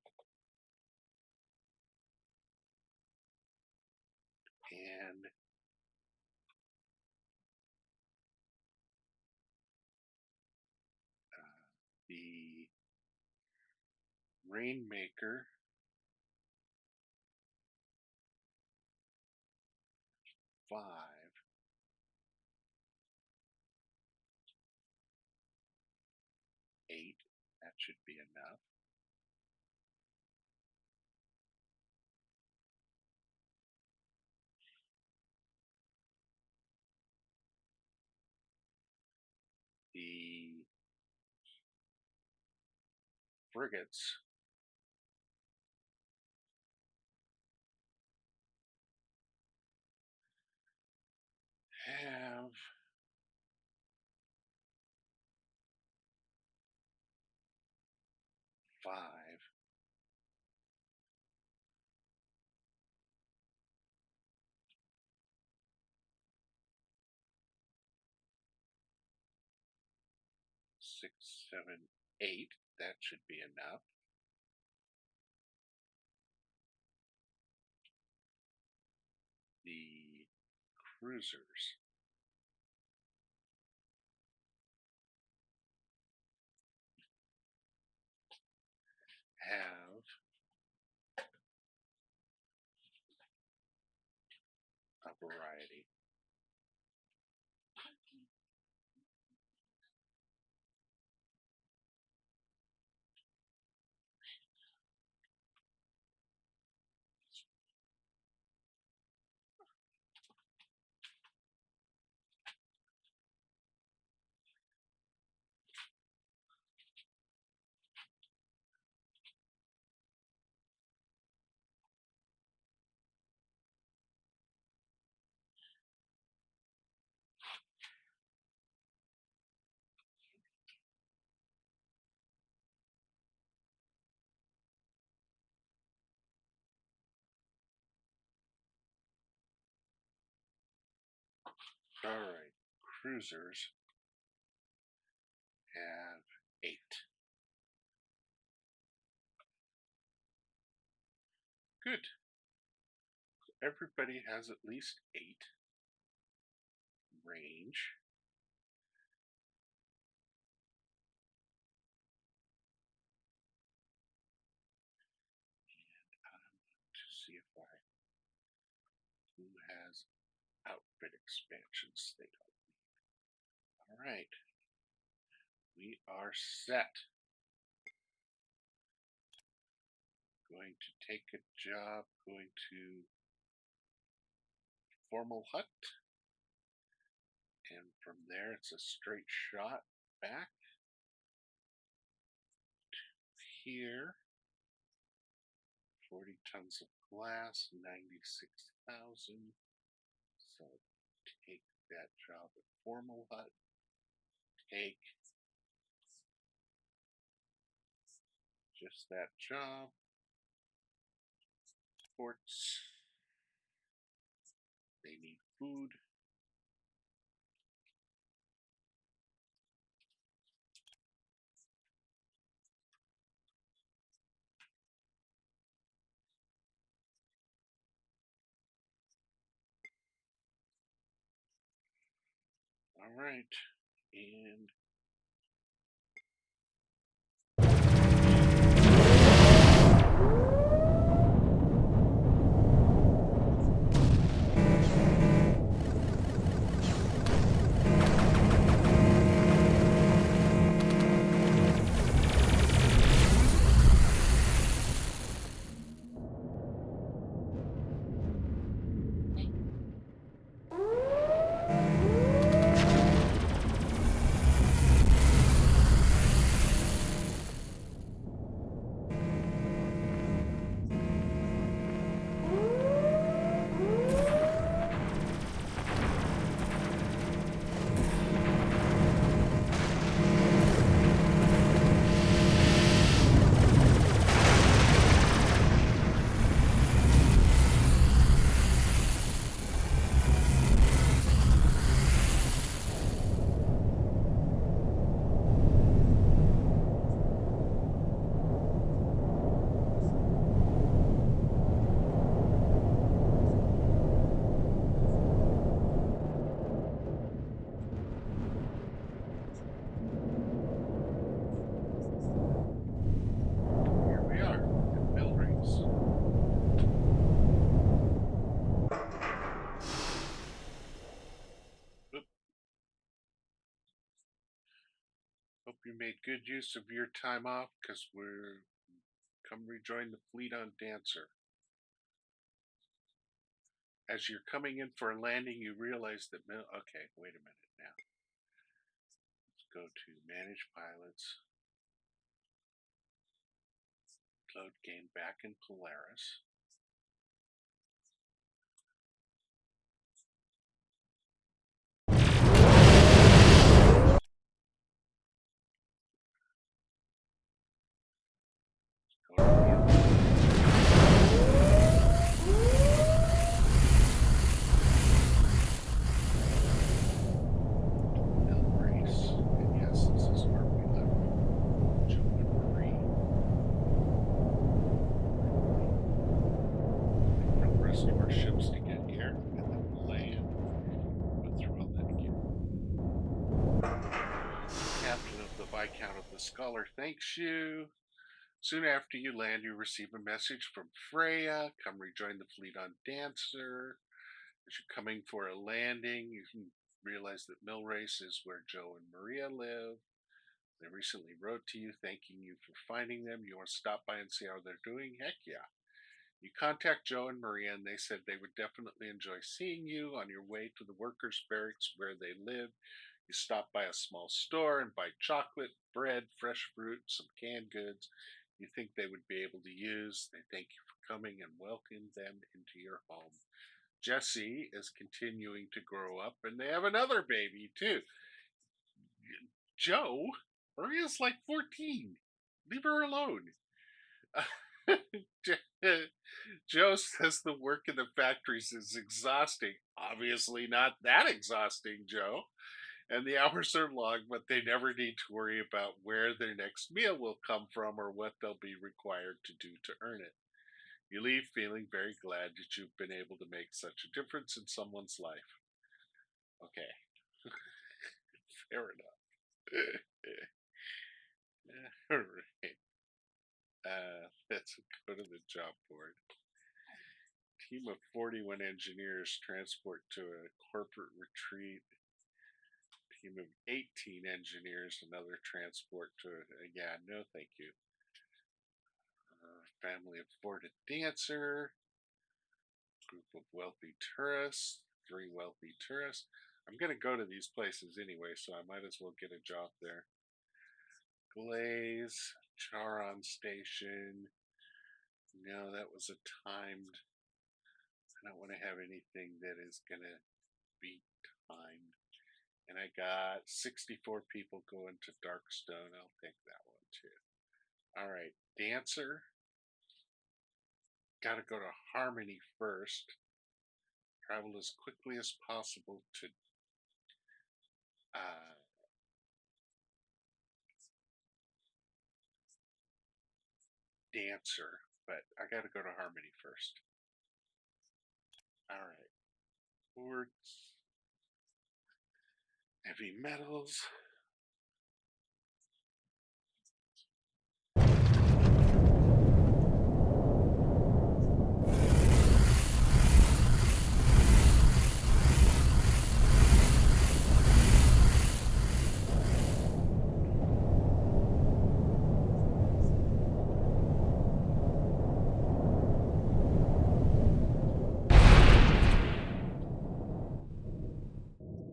And the Rainmaker five. Eight. That should be enough. The frigates have 5. 6, 7, 8. That should be enough. The cruisers have a variety. All right, cruisers have 8. Good. Everybody has at least 8 range. To see if who has outfit expansions they don't need. All right, we are set. Going to take a job, going to formal hut, and from there it's a straight shot back here. 40 tons of glass, 96,000. So take that job at formal hut. Take just that job. Ports. They need food. All right, and you made good use of your time off because we're come rejoin the fleet on Dancer. As you're coming in for a landing, you realize that okay, wait a minute now. Let's go to Manage Pilots. Load game back in Polaris. Go to Mill Race. And yes, this is where we left Joe and Marie. Wait for the rest of our ships to get here, and then we'll land. Go through all that again. Captain of the Viscount of the Scholar thanks you. Soon after you land, you receive a message from Freya. Come rejoin the fleet on Dancer. As you're coming for a landing, you can realize that Millrace is where Joe and Maria live. They recently wrote to you thanking you for finding them. You want to stop by and see how they're doing? Heck yeah. You contact Joe and Maria, and they said they would definitely enjoy seeing you. On your way to the workers' barracks where they live, you stop by a small store and buy chocolate, bread, fresh fruit, some canned goods you think they would be able to use. They thank you for coming and welcome them into your home. Jesse is continuing to grow up, and they have another baby, too. Joe, Maria's like 14. Leave her alone. Joe says the work in the factories is exhausting. Obviously, not that exhausting, Joe. And the hours are long, but they never need to worry about where their next meal will come from or what they'll be required to do to earn it. You leave feeling very glad that you've been able to make such a difference in someone's life. Okay, fair enough. All right. Let's go to the job board. Team of 41 engineers transport to a corporate retreat. Team of 18 engineers, another transport to yeah, no thank you. Family of 4 to Dancer. Group of wealthy tourists, 3 wealthy tourists. I'm going to go to these places anyway, so I might as well get a job there. Glaze, Charon Station. No, that was a timed. I don't want to have anything that is going to be timed. And I got 64 people going to Darkstone. I'll take that one too. All right, Dancer. Got to go to Harmony first. Travel as quickly as possible to Dancer, but I got to go to Harmony first. All right. Quartz, heavy metals.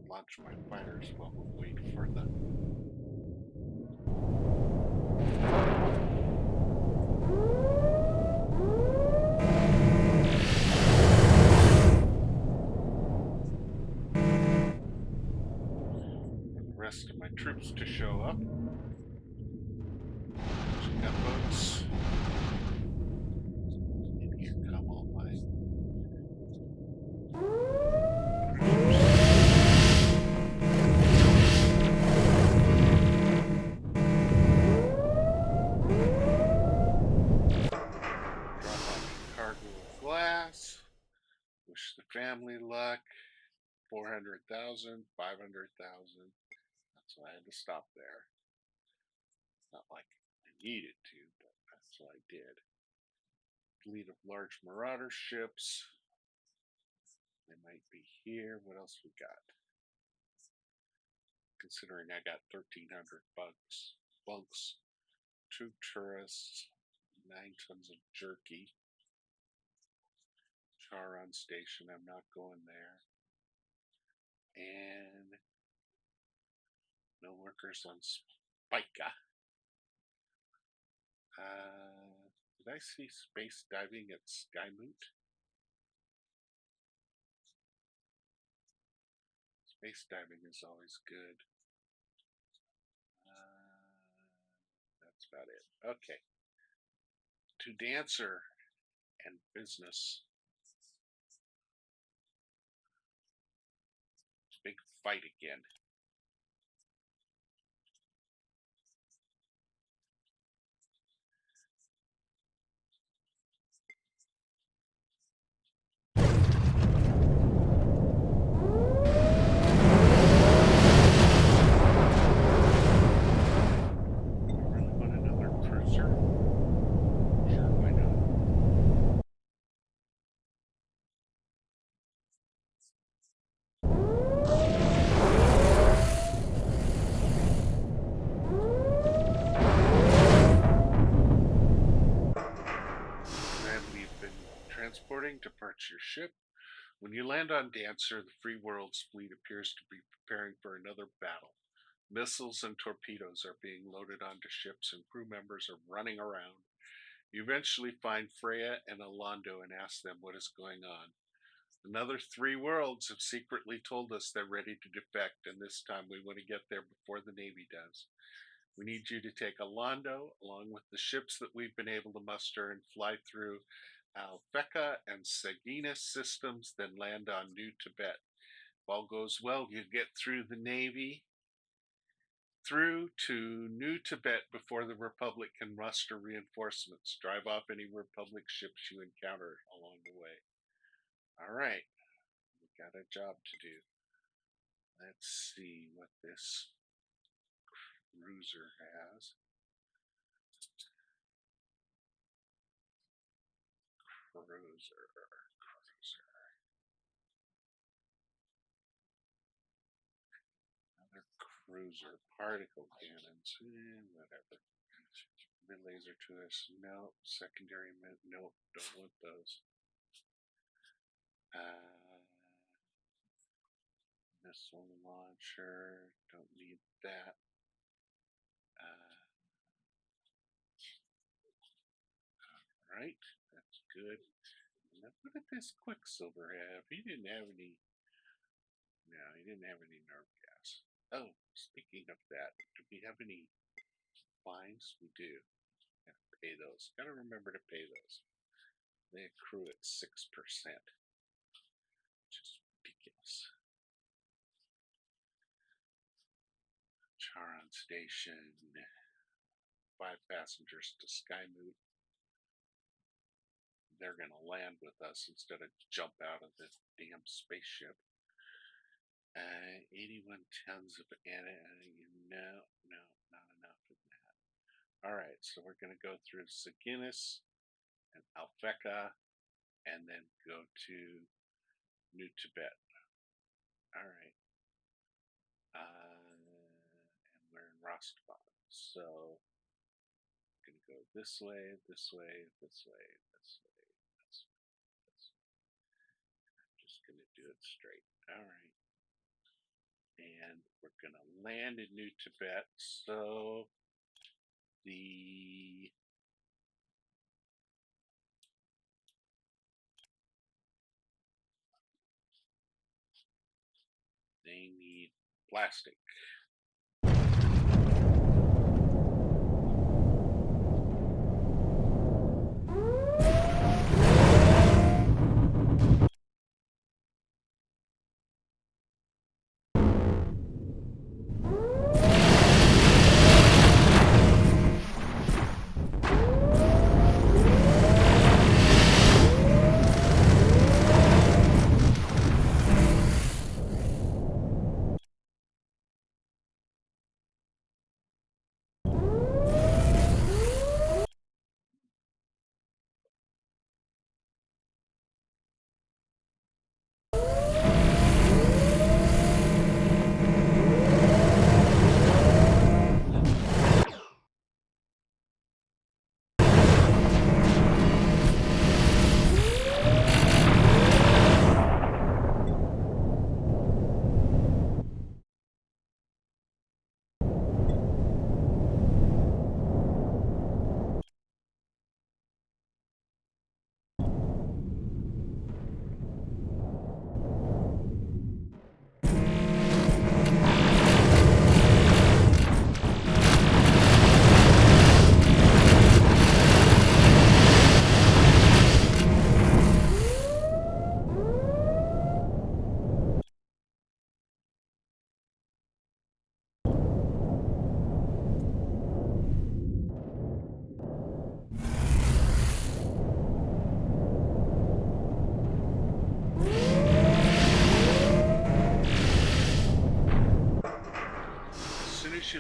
Launch my fighters while we wait for the rest of my troops to show up. Gunboats. In here come all my cargo of glass. Wish the family luck. 400,000, 500,000. That's why I had to stop there. Not like I needed to, but that's what I did. Fleet of large marauder ships. They might be here. What else we got? considering I got 1,300 bunks, 2 tourists, 9 tons of jerky. Charon Station, I'm not going there. And no workers on Spica. Did I see space diving at Skymoot? Space diving is always good. That's about it. Okay. To dancer and business. Big fight again. Really want another cruiser? Sure, why not? Gremlin, you've been transporting. Departs your ship. When you land on Dancer, the Free World's fleet appears to be preparing for another battle. Missiles and torpedoes are being loaded onto ships, and crew members are running around. You eventually find Freya and Alondo and ask them what is going on. Another 3 worlds have secretly told us they're ready to defect, and this time we want to get there before the Navy does. We need you to take Alondo, along with the ships that we've been able to muster, and fly through Alpheka and Sagina systems, then land on New Tibet. If all goes well, you get through the Navy, through to New Tibet before the Republic can muster reinforcements. Drive off any Republic ships you encounter along the way. All right, we got a job to do. Let's see what this cruiser has. Cruiser. Another cruiser. Particle cannons. Whatever. Mid laser to us. No. Secondary mid. Nope. Don't want those. Missile launcher. Don't need that. Alright. That's good. Now, what did this Quicksilver have? He didn't have any. No, he didn't have any nerve gas. Oh, speaking of that, do we have any fines? We do. Gotta pay those. Gotta remember to pay those. They accrue at 6%, which is ridiculous. Charon Station. 5 passengers to Skymoot. They're gonna land with us instead of jump out of this damn spaceship. 81 tons of no, not enough of that. Alright, so we're going to go through Saginas and Alpheka and then go to New Tibet. Alright. And we're in Rostov. So we're going to go this way, this way, this way, this way, this way, this way. I'm just going to do it straight. Alright. And we're going to land in New Tibet. So they need plastic.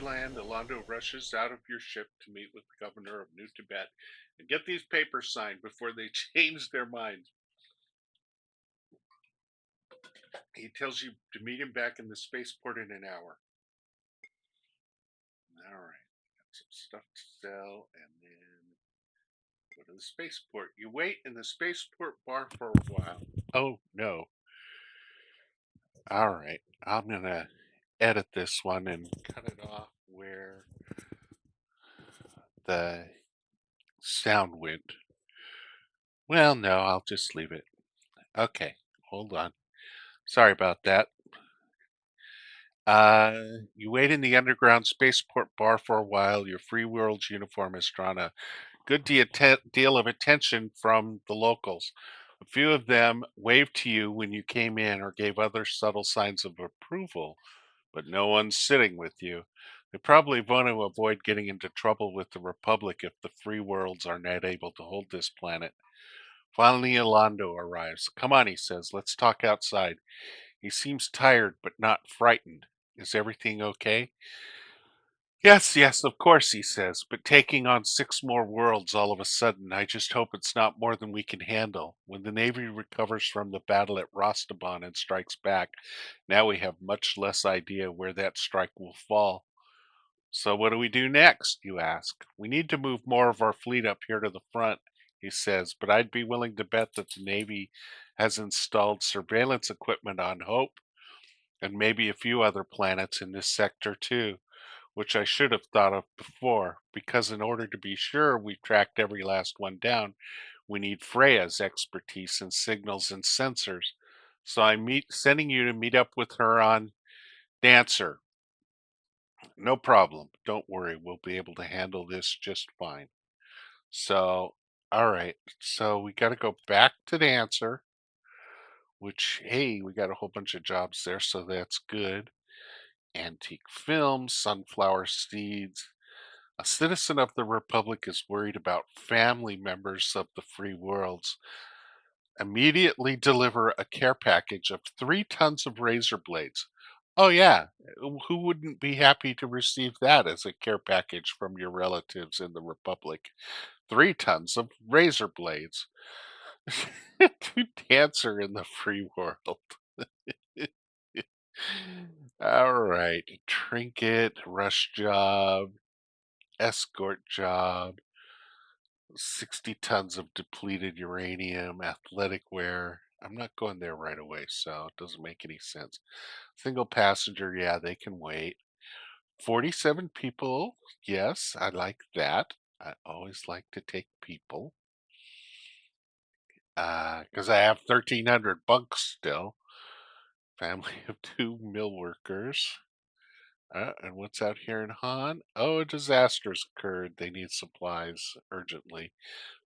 land, Alondo rushes out of your ship to meet with the governor of New Tibet and get these papers signed before they change their minds. He tells you to meet him back in the spaceport in an hour. All right. Got some stuff to sell and then go to the spaceport. You wait in the spaceport bar for a while. Oh, no. All right. I'm going to edit this one and cut it off where the sound went. Well, no, I'll just leave it. Okay. Hold on. Sorry about that. You wait in the underground spaceport bar for a while. Your Free World's uniform has drawn a good deal of attention from the locals. A few of them waved to you when you came in or gave other subtle signs of approval, but no one's sitting with you. They probably want to avoid getting into trouble with the Republic if the Free Worlds are not able to hold this planet. Finally, Alondo arrives. Come on, he says. Let's talk outside. He seems tired, but not frightened. Is everything okay? Yes, yes, of course, he says, but taking on 6 more worlds all of a sudden, I just hope it's not more than we can handle. When the Navy recovers from the battle at Rostaban and strikes back, now we have much less idea where that strike will fall. So what do we do next, you ask? We need to move more of our fleet up here to the front, he says, but I'd be willing to bet that the Navy has installed surveillance equipment on Hope and maybe a few other planets in this sector too, which I should have thought of before, because in order to be sure we've tracked every last one down, we need Freya's expertise in signals and sensors. So sending you to meet up with her on Dancer. No problem. Don't worry, we'll be able to handle this just fine. So, all right. So we got to go back to Dancer, which, hey, we got a whole bunch of jobs there, so that's good. Antique films, sunflower seeds. A citizen of the Republic is worried about family members of the free worlds. Immediately deliver a care package of 3 tons of razor blades. Oh, yeah. Who wouldn't be happy to receive that as a care package from your relatives in the Republic? 3 tons of razor blades. To Dancer in the free world. All right. Trinket, rush job, escort job, 60 tons of depleted uranium, athletic wear. I'm not going there right away, so it doesn't make any sense. Single passenger, yeah, they can wait. 47 people, yes, I like that. I always like to take people. Because I have 1,300 bunks still. Family of 2 mill workers. And what's out here in Han? Oh, a disaster's occurred. They need supplies urgently.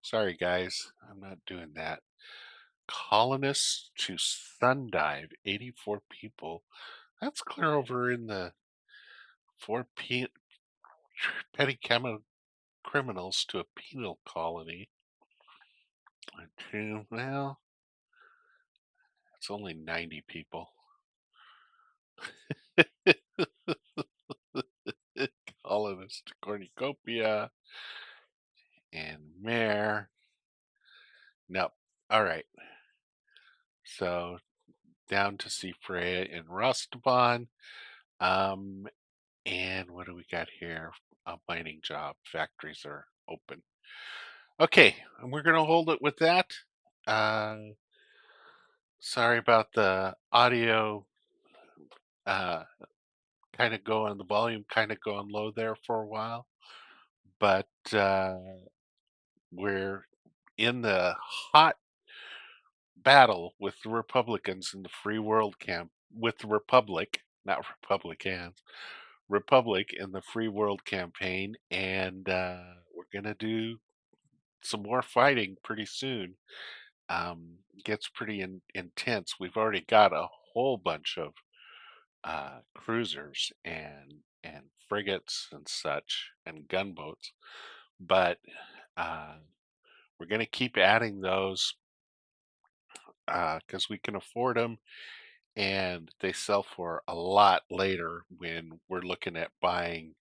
Sorry, guys, I'm not doing that. Colonists to Sundive, 84 people. That's clear over in the four petty criminals to a penal colony. Well, it's only 90 people. Colonists to Cornucopia and Mare. Nope. All right. So down to see Freya in Rostaban. Um, and what do we got here? A mining job. Factories are open. Okay, and we're going to hold it with that. Uh, Sorry about the audio uh, kind of going, the volume kind of going low there for a while, but we're in the hot battle with the Republicans in the free world camp, with the Republic, not Republicans, Republic in the free world campaign, and we're going to do some more fighting pretty soon. Gets pretty intense. We've already got a whole bunch of cruisers and frigates and such and gunboats, but uh, we're going to keep adding those because we can afford them, and they sell for a lot later when we're looking at buying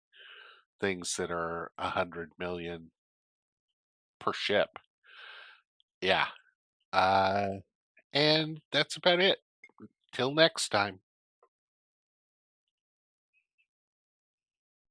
things that are 100 million per ship. Yeah. And that's about it. Till next time.